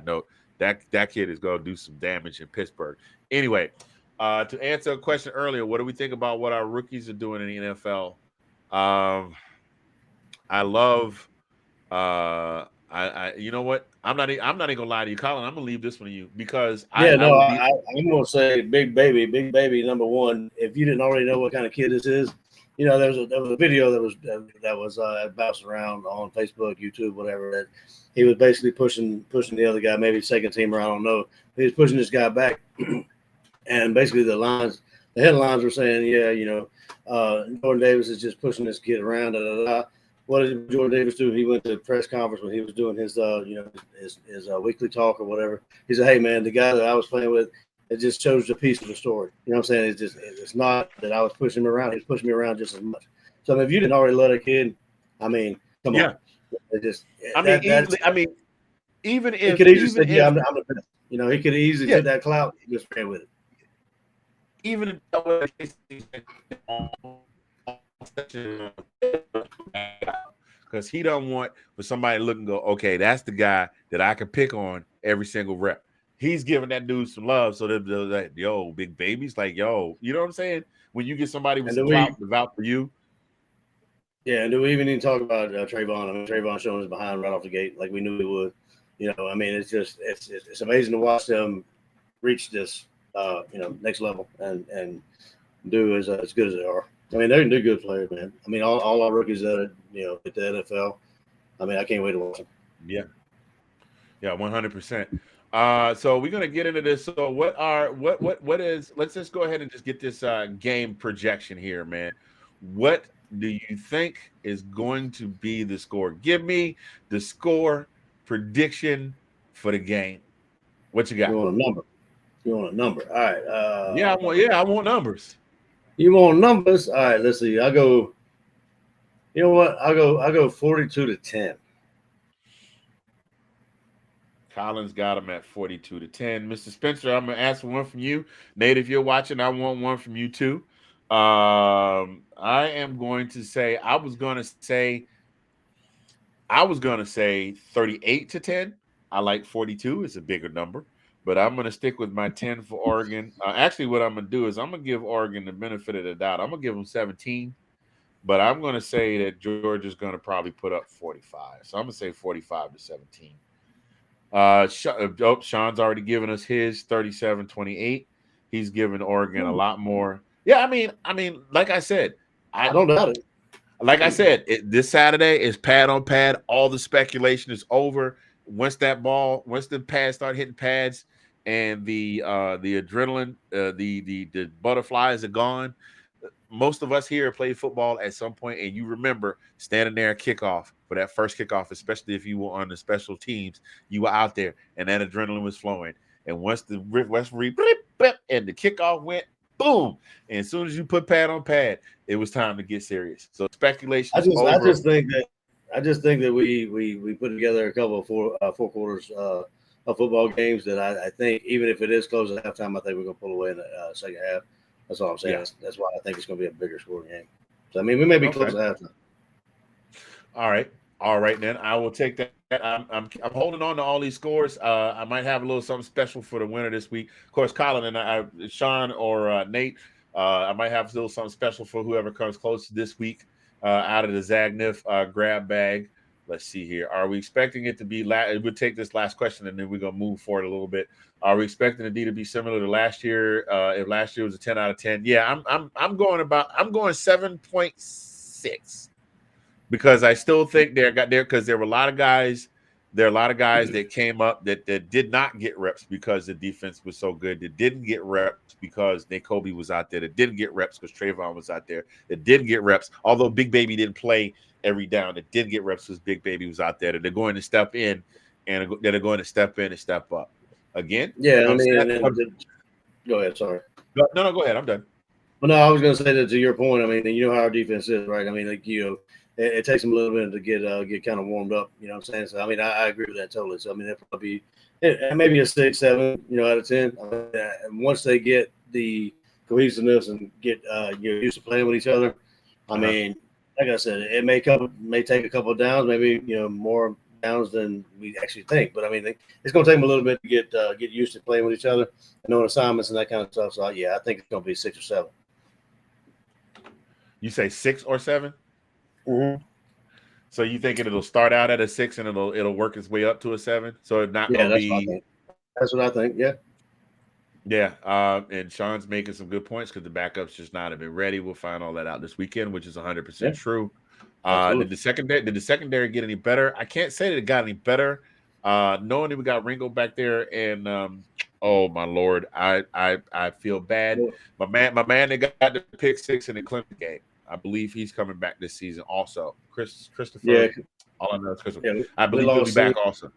S1: note, that kid is going to do some damage in Pittsburgh. Anyway, to answer a question earlier, what do we think about what our rookies are doing in the NFL? I love. You know what? I'm not even gonna lie to you, Collin. I'm gonna leave this one to you because
S2: I'm gonna say big baby number one. If you didn't already know what kind of kid this is, there was a video that was bouncing around on Facebook, YouTube, whatever. That he was basically pushing the other guy, maybe second teamer, I don't know. He was pushing this guy back, and basically the headlines were saying, Jordan Davis is just pushing this kid around. Da, da, da. What did Jordan Davis do? He went to a press conference when he was doing his his weekly talk or whatever. He said, "Hey man, the guy that I was playing with, it just shows a piece of the story. You know what I'm saying? It's not that I was pushing him around. He was pushing me around just as much. So I mean, if you didn't already love a kid, I mean, come on. It just
S1: even if
S2: he could easily said, "Yeah, I'm the best." He could easily get that clout. He just ran with it.
S1: Even because he don't want for somebody to look and go, okay, that's the guy that I can pick on every single rep. He's giving that dude some love, so they're like, yo, big baby's like, yo, you know what I'm saying? When you get somebody with some clout to vouch for you.
S2: Yeah, and do we even need to talk about Trayvon? I mean, Trayvon showing his behind right off the gate, like we knew he would. I mean, it's amazing to watch them reach this, next level and do as good as they are. I mean, they're good players, man. I mean, all our rookies that at the NFL. I mean, I can't wait to watch them.
S1: Yeah, 100%. So we're gonna get into this. So what is? Let's just go ahead and just get this game projection here, man. What do you think is going to be the score? Give me the score prediction for the game. What you got?
S2: You want a number? All right.
S1: I want numbers.
S2: You want numbers? All right. Let's see. I'll go. You know what? I'll go 42-10.
S1: Collin's got him at 42-10. Mr. Spencer, I'm gonna ask one from you. Nate, if you're watching, I want one from you too. I am going to say I was gonna say 38-10. I like 42. It's a bigger number, but I'm gonna stick with my 10 for Oregon. Actually, what I'm gonna do is I'm gonna give Oregon the benefit of the doubt. I'm gonna give them 17, but I'm gonna say that Georgia's gonna probably put up 45. So I'm gonna say 45-17. Sean's already given us his 37-28. He's given Oregon a lot more. Yeah, like I said,
S2: I don't doubt it.
S1: This Saturday is pad on pad. All the speculation is over. Once the pads start hitting pads, and the adrenaline, the butterflies are gone. Most of us here played football at some point, and you remember standing there at kickoff for that first kickoff, especially if you were on the special teams. You were out there, and that adrenaline was flowing. And once the referee and the kickoff went, boom! And as soon as you put pad on pad, it was time to get serious. So speculation is over.
S2: I just think that we put together a couple of four quarters of football games that I think, even if it is close at halftime, I think we're gonna pull away in the second half. That's all I'm saying.
S1: Yeah.
S2: That's why I think it's gonna be a bigger scoring game. So I mean, we may be close at halftime.
S1: All right. Then I will take that. I'm holding on to all these scores. I might have a little something special for the winner this week. Of course, Collin and Sean or Nate. I might have a little something special for whoever comes close this week out of the Zagnif grab bag. Let's see here. Are we expecting it to be? We'll take this last question and then we're gonna move forward a little bit. Are we expecting the D to be similar to last year? If last year was a 10 out of 10, yeah, I'm going 7.6 because I still think because there were a lot of guys. There are a lot of guys that came up that did not get reps because the defense was so good. That didn't get reps because Kobe was out there. That didn't get reps because Trayvon was out there. That didn't get reps, although Big Baby didn't play every down. That didn't get reps because Big Baby was out there. That they're going to step in and they're going to step in and step up. Again?
S2: Yeah, go ahead. Sorry.
S1: No, go ahead. I'm done.
S2: Well, no, I was going to say that to your point. I mean, you know how our defense is, right? I mean, it takes them a little bit to get kind of warmed up. You know what I'm saying? So I mean, I agree with that totally. So I mean, that'll probably be maybe a 6, 7, out of 10. And once they get the cohesiveness and get used to playing with each other, I mean, like I said, it may take a couple of downs, maybe more downs than we actually think. But I mean, it's going to take them a little bit to get used to playing with each other and knowing assignments and that kind of stuff. So yeah, I think it's going to be 6 or 7.
S1: You say 6 or 7?
S2: Mm-hmm.
S1: So you thinking it'll start out at a 6 and it'll work its way up to a 7? So it's not going to be.
S2: That's what I think. Yeah.
S1: Yeah. And Sean's making some good points because the backups just not have been ready. We'll find all that out this weekend, which is 100% true. Did the secondary get any better? I can't say that it got any better. Knowing that we got Ringo back there, and oh my Lord, I feel bad. My man, they got the pick 6 in the Clemson game. I believe he's coming back this season also. Christopher. Yeah. All I know is Christopher. Yeah, I believe he'll be back also.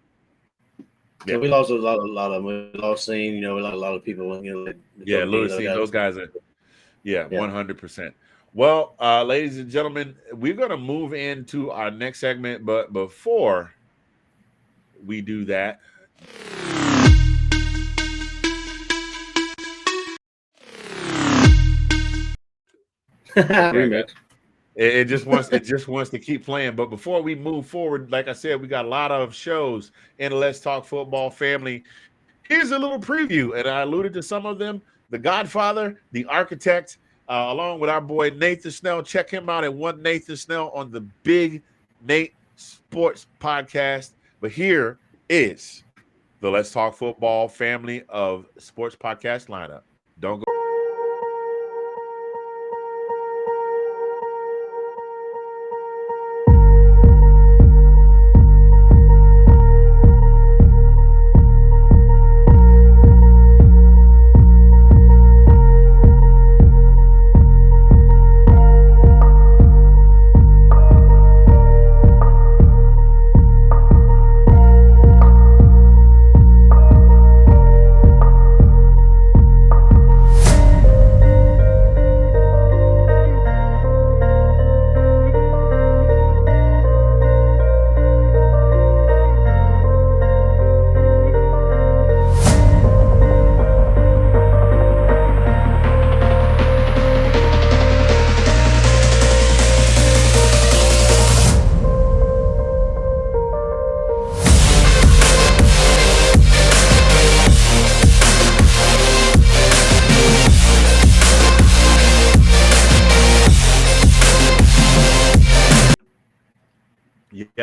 S2: Yeah, we lost a lot of them. We lost Scene, we lost a lot of people.
S1: Louis Scene, those guys are. Yeah, 100%. Well, ladies and gentlemen, we're going to move into our next segment, but before we do that, it just wants to keep playing. But before we move forward, like I said, we got a lot of shows in the Let's Talk Football family. Here's a little preview, and I alluded to some of them. The Godfather, The Architect, along with our boy Nathan Snell. Check him out at One Nathan Snell on the Big Nate Sports Podcast. But here is the Let's Talk Football family of sports podcast lineup. Don't go.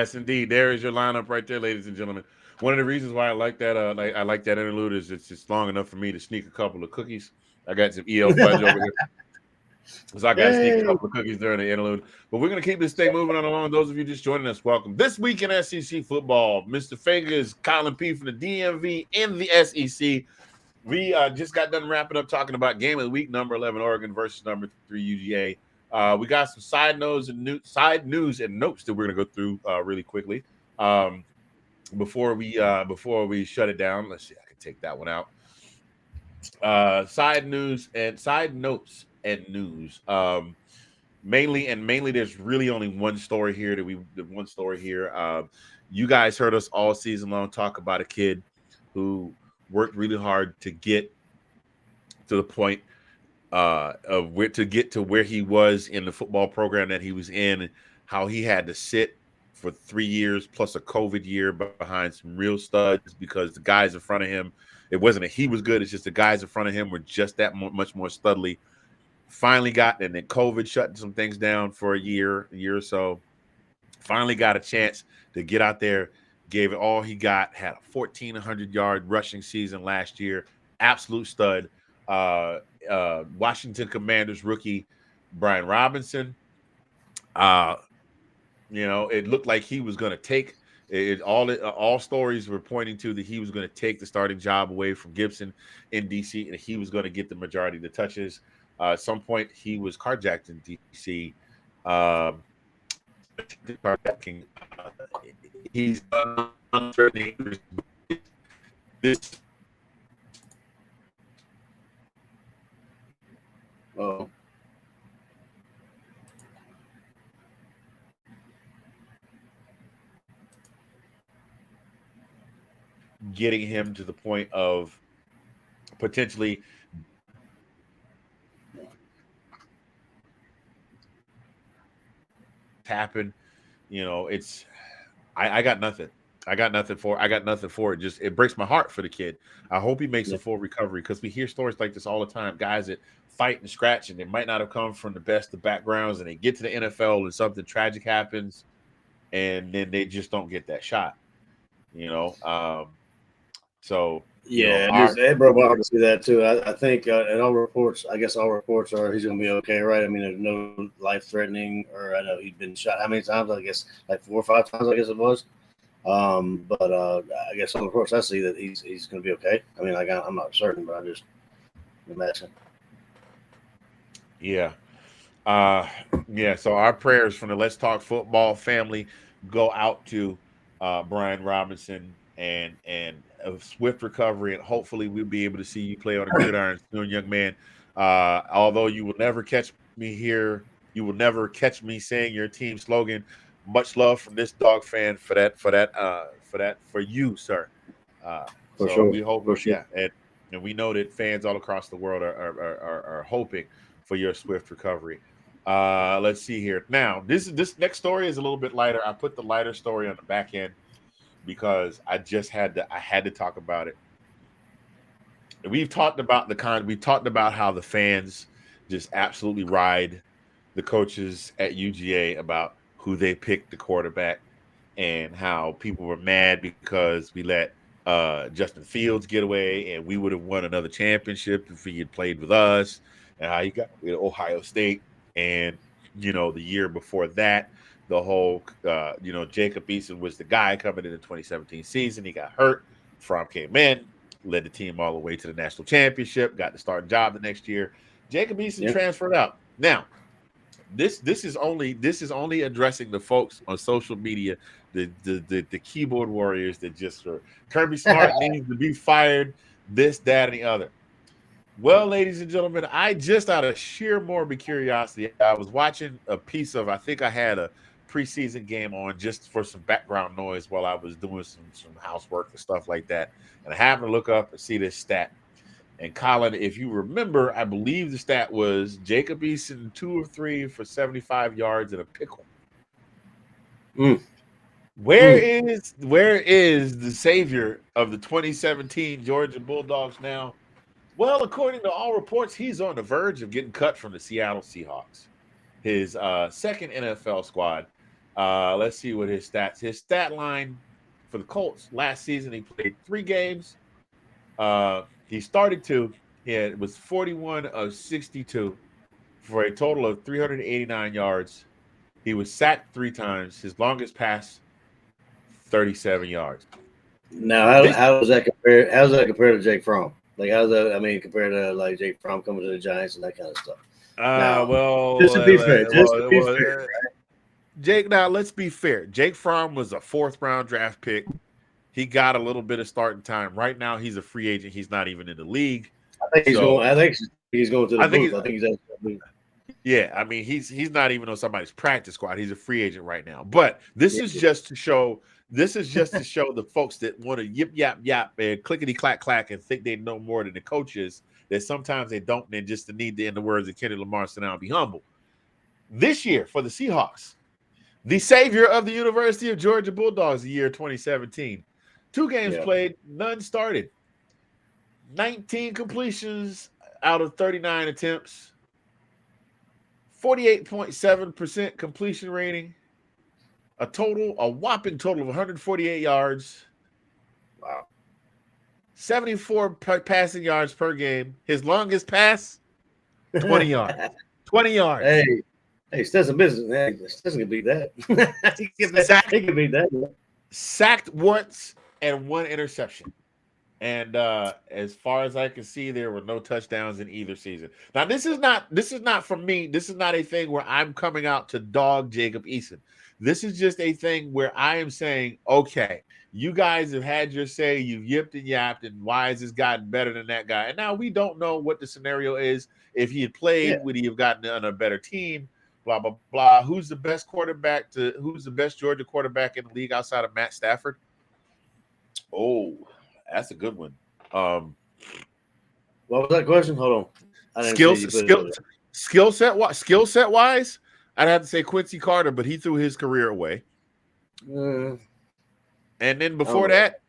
S1: Yes, indeed. There is your lineup right there, ladies and gentlemen. One of the reasons why I like that, I like that interlude is it's just long enough for me to sneak a couple of cookies. I got some EL fudge over here, so I got to sneak a
S2: Yay.
S1: couple of cookies during the interlude. But we're gonna keep this thing moving on along. Those of you just joining us, welcome. This week in SEC football, Mr. Fingaz, Collin P from the DMV in the SEC. We just got done wrapping up talking about game of the week, number 11 Oregon versus number 3 UGA. We got some side news and notes that we're gonna go through really quickly. Before we shut it down, let's see. I can take that one out. Side notes and news. Mainly, there's really only one story here one story here. You guys heard us all season long talk about a kid who worked really hard to get to the point of where to get to where he was in the football program that he was in, how he had to sit for 3 years plus a COVID year behind some real studs because the guys in front of him, it wasn't that he was good, it's just the guys in front of him were just that much more studly. Finally got, and then COVID shut some things down for a year or so. Finally got a chance to get out there, gave it all he got, had a 1,400-yard rushing season last year, absolute stud. Washington Commanders rookie Brian Robinson. It looked like he was going to take it. All stories were pointing to that he was going to take the starting job away from Gibson in DC, and he was going to get the majority of the touches. At some point, he was carjacked in DC. Carjacking. He's uncertain. This.
S2: Oh.
S1: Getting him to the point of potentially happen. It's I got nothing. I got nothing for it. Just it breaks my heart for the kid. I hope he makes a full recovery because we hear stories like this all the time. Guys that fight and scratch and they might not have come from the best of backgrounds and they get to the NFL and something tragic happens and then they just don't get that shot. So
S2: it broke my heart to see that too. I think, and all reports, I guess all reports are he's going to be okay, right? I mean, there's no life threatening, or I know he'd been shot how many times? I guess like 4 or 5 times. I guess it was. But I guess on reports I see that he's going to be okay. I mean, I'm not certain, but I just imagine.
S1: Yeah. So our prayers from the Let's Talk Football family go out to Brian Robinson and a swift recovery, and hopefully we'll be able to see you play on a gridiron soon, young man. Although you will never catch me here, you will never catch me saying your team slogan. Much love from this dog fan for you, sir.
S2: For sure.
S1: We hope,
S2: for sure.
S1: yeah, and we know that fans all across the world are hoping for your swift recovery. Let's see here. Now, this next story is a little bit lighter. I put the lighter story on the back end because I had to talk about it. We've talked about how the fans just absolutely ride the coaches at UGA about who they picked the quarterback and how people were mad because we let Justin Fields get away and we would have won another championship if he had played with us, and how he got Ohio State. And the year before that, the whole Jacob Eason was the guy coming in the 2017 season. He got hurt. Fromm came in, led the team all the way to the national championship, got the starting job the next year. Jacob Eason transferred out. Now, this is only addressing the folks on social media, the keyboard warriors that just are Kirby Smart needs to be fired, this, that, and the other. Well, ladies and gentlemen, I just out of sheer morbid curiosity, I was watching a piece of, I think I had a preseason game on just for some background noise while I was doing some housework and stuff like that. And I happened to look up and see this stat. And Collin, if you remember, I believe the stat was Jacob Eason 2 of 3 for 75 yards and a pickle. Where is the savior of the 2017 Georgia Bulldogs now? Well, according to all reports, he's on the verge of getting cut from the Seattle Seahawks, his second NFL squad. Let's see what his stats. His stat line for the Colts last season, he played 3 games. He started 2. It was 41 of 62 for a total of 389 yards. He was sacked 3 times. His longest pass, 37 yards.
S2: Now,
S1: This
S2: how does that compare? How's that compared to Jake Fromm? Like, how's that? I mean, compared to like Jake Fromm coming to the Giants and that kind of stuff. Now,
S1: well,
S2: just to be fair, just to be fair,
S1: Jake. Now let's be fair. Jake Fromm was a 4th-round draft pick. He got a little bit of starting time. Right now, he's a free agent. He's not even in the league.
S2: I think he's going. I think he's going to the
S1: I think
S2: booth. I think he's actually going to the
S1: yeah, I mean he's not even on somebody's practice squad. He's a free agent right now. But this is just to show the folks that want to yip yap yap and clickety clack clack and think they know more than the coaches, that sometimes they don't, and just the need to, in the words of Kenny Lamar, sit down and be humble. This year for the Seahawks, the savior of the University of Georgia Bulldogs, the year 2017. 2 games played, none started. 19 completions out of 39 attempts. 48.7% completion rating, a whopping total of 148 yards.
S2: Wow.
S1: 74 passing yards per game. His longest pass, 20 yards. 20 yards.
S2: Hey, Stetson business. Hey, Stetson can beat that. He can beat that.
S1: Sacked once and 1 interception. And as far as I can see, there were no touchdowns in either season. Now, this is not from me. This is not a thing where I'm coming out to dog Jacob Eason. This is just a thing where I am saying, okay, you guys have had your say, you've yipped and yapped, and why has this gotten better than that guy? And now we don't know what the scenario is. If he had played, would he have gotten on a better team? Blah, blah, blah. Who's the best Georgia quarterback in the league outside of Matt Stafford? Oh, that's a good one.
S2: What was that question? Hold on.
S1: Skill set wise, I'd have to say Quincy Carter, but he threw his career away. And then before that,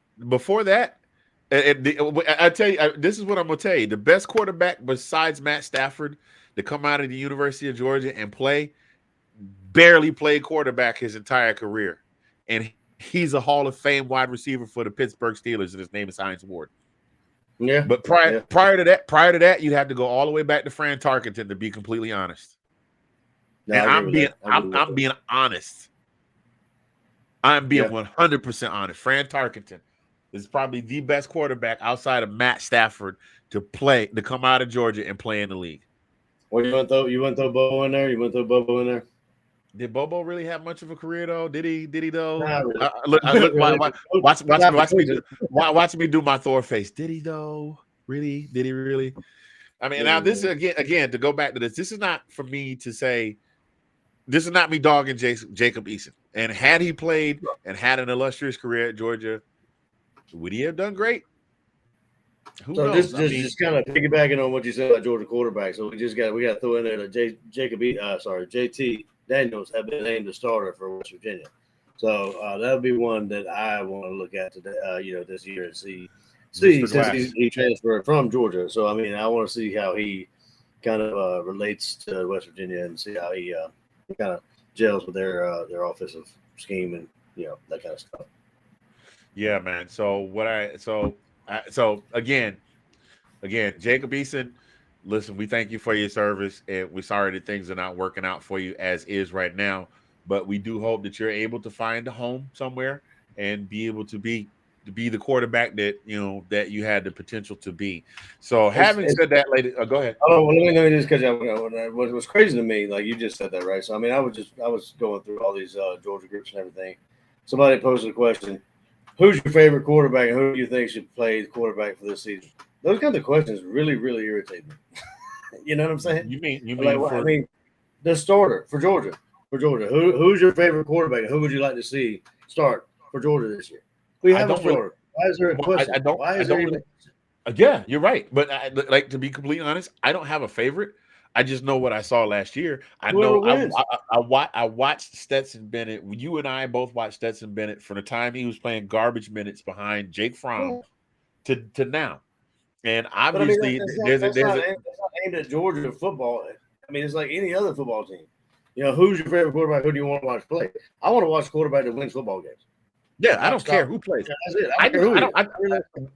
S1: I tell you, this is what I'm gonna tell you: the best quarterback besides Matt Stafford to come out of the University of Georgia and barely played quarterback his entire career, and he's a Hall of Fame wide receiver for the Pittsburgh Steelers, and his name is Hines Ward.
S2: Yeah.
S1: But prior to that, you'd have to go all the way back to Fran Tarkenton, to be completely honest.
S2: No,
S1: and I'm being honest. I'm being 100% honest. Fran Tarkenton is probably the best quarterback outside of Matt Stafford to come out of Georgia and play in the league.
S2: Well, you want to throw Bobo in there? You want to throw Bobo in there?
S1: Did Bobo really have much of a career though? Did he though?
S2: Not really.
S1: Watch me do my Thor face. Did he though? Really? Did he really? I mean, now this is again to go back to this. This is not for me to say. This is not me dogging Jacob Eason. And had he played and had an illustrious career at Georgia, would he have done great? Who knows?
S2: Just kind of piggybacking on what you said about Georgia quarterback. So we got to throw in there that JT Daniels have been named the starter for West Virginia. So that would be one that I want to look at today, this year and see since he transferred from Georgia. So, I mean, I want to see how he kind of relates to West Virginia and see how he kind of gels with their offensive scheme and, that kind of stuff.
S1: Yeah, man. So again, Jacob Eason, listen, we thank you for your service, and we're sorry that things are not working out for you as is right now. But we do hope that you're able to find a home somewhere and be able to be the quarterback that that you had the potential to be. So, having said that, lady, go ahead.
S2: Oh, well, let me just catch up. What was crazy to me, like you just said that, right? So, I mean, I was going through all these Georgia groups and everything. Somebody posted a question: who's your favorite quarterback, and who do you think should play the quarterback for this season? Those kinds of questions really, really irritate me. You know what I'm saying?
S1: You mean
S2: the starter for Georgia. Who's your favorite quarterback, and who would you like to see start for Georgia this year? We have a starter. Why is there a question?
S1: Yeah, you're right. But like, to be completely honest, I don't have a favorite. I just know what I saw last year. I watched Stetson Bennett. You and I both watched Stetson Bennett from the time he was playing garbage minutes behind Jake Fromm to now. And obviously,
S2: that's not aimed at Georgia football. I mean, it's like any other football team. who's your favorite quarterback? Who do you want to watch play? I want to watch a quarterback that wins football games.
S1: Yeah, I don't care who plays.
S2: That's it.
S1: I
S2: don't care who
S1: don't.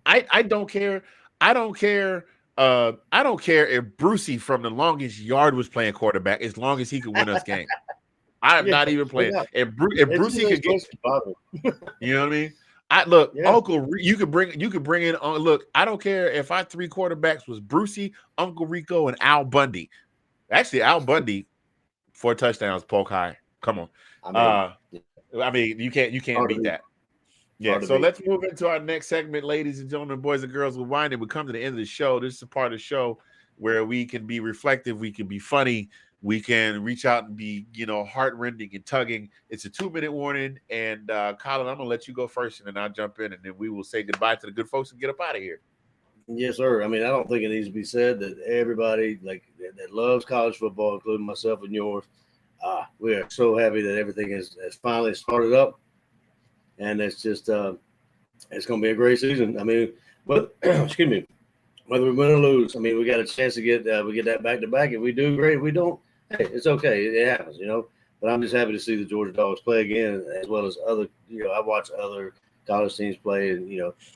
S1: I don't care. I don't care. I don't care if Brucey from the longest yard was playing quarterback as long as he could win us games. I am not even playing. If Brucey could get, you know what I mean? Uncle, you could bring in. Look, I don't care if our three quarterbacks was Brucey, Uncle Rico, and Al Bundy. Actually, Al Bundy, 4 touchdowns, poke high. Come on. I mean, you can't beat that. Yeah, so let's move into our next segment, ladies and gentlemen, boys and girls. We're winding. We come to the end of the show. This is a part of the show where we can be reflective, we can be funny, we can reach out and be, heart-rending and tugging. It's a 2-minute warning, and Collin, I'm gonna let you go first, and then I'll jump in, and then we will say goodbye to the good folks and get up out of here.
S2: Yes, sir. I mean, I don't think it needs to be said that everybody that loves college football, including myself and yours, we are so happy that everything has finally started up. And it's just it's going to be a great season. I mean, but excuse me, whether we win or lose, I mean, we got a chance to get that back to back. If we do, great. If we don't, hey, it's okay. It happens, But I'm just happy to see the Georgia Dogs play again, as well as other. I watch other college teams play, and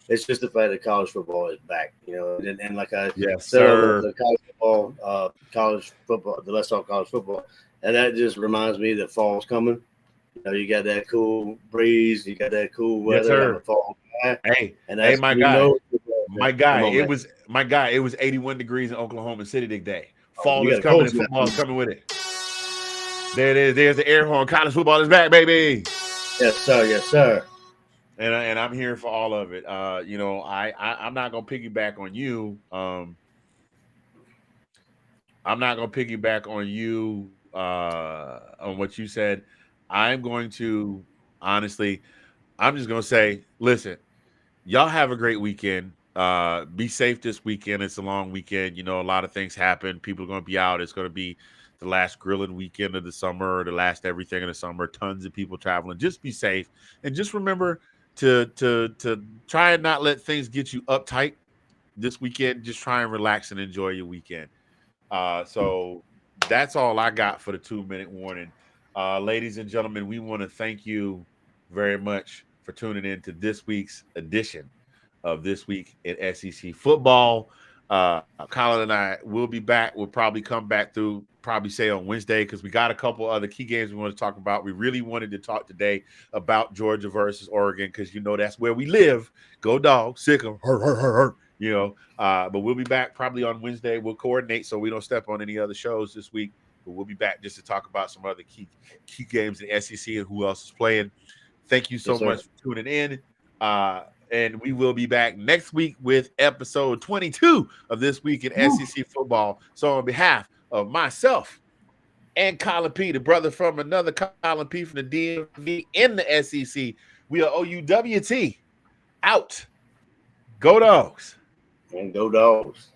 S2: it's just the fact that college football is back. And like I said, the college football, the Let's Talk College Football, and that just reminds me that fall's coming. You got that cool breeze. You got that cool weather.
S1: Yes,
S2: fall guy.
S1: Hey, my guy. It was 81 degrees in Oklahoma City today. Fall is coming and football is coming with it. There it is. There's the air horn. College football is back, baby.
S2: Yes, sir. Yes, sir.
S1: And I'm here for all of it. I'm not gonna piggyback on you. I'm not gonna piggyback on you on what you said. I'm going to honestly, I'm just gonna say, listen, y'all have a great weekend. Be safe this weekend. It's a long weekend. A lot of things happen. People are gonna be out. It's gonna be the last grilling weekend of the summer, the last everything in the summer. Tons of people traveling. Just be safe and just remember to try and not let things get you uptight this weekend. Just try and relax and enjoy your weekend. So that's all I got for the 2-minute warning. Ladies and gentlemen, we want to thank you very much for tuning in to this week's edition of This Week in SEC Football. Collin and I will be back. We'll probably come back through, say on Wednesday, because we got a couple other key games we want to talk about. We really wanted to talk today about Georgia versus Oregon because that's where we live. Go Dogs, sick 'em, hurt. But we'll be back probably on Wednesday. We'll coordinate so we don't step on any other shows this week. But we'll be back just to talk about some other key games in the SEC and who else is playing. Thank you so much for tuning in. And we will be back next week with episode 22 of This Week in SEC Football. So on behalf of myself and Collin P., the brother from another Collin P. from the DMV in the SEC, we are OUWT out. Go Dogs.
S2: And go Dogs.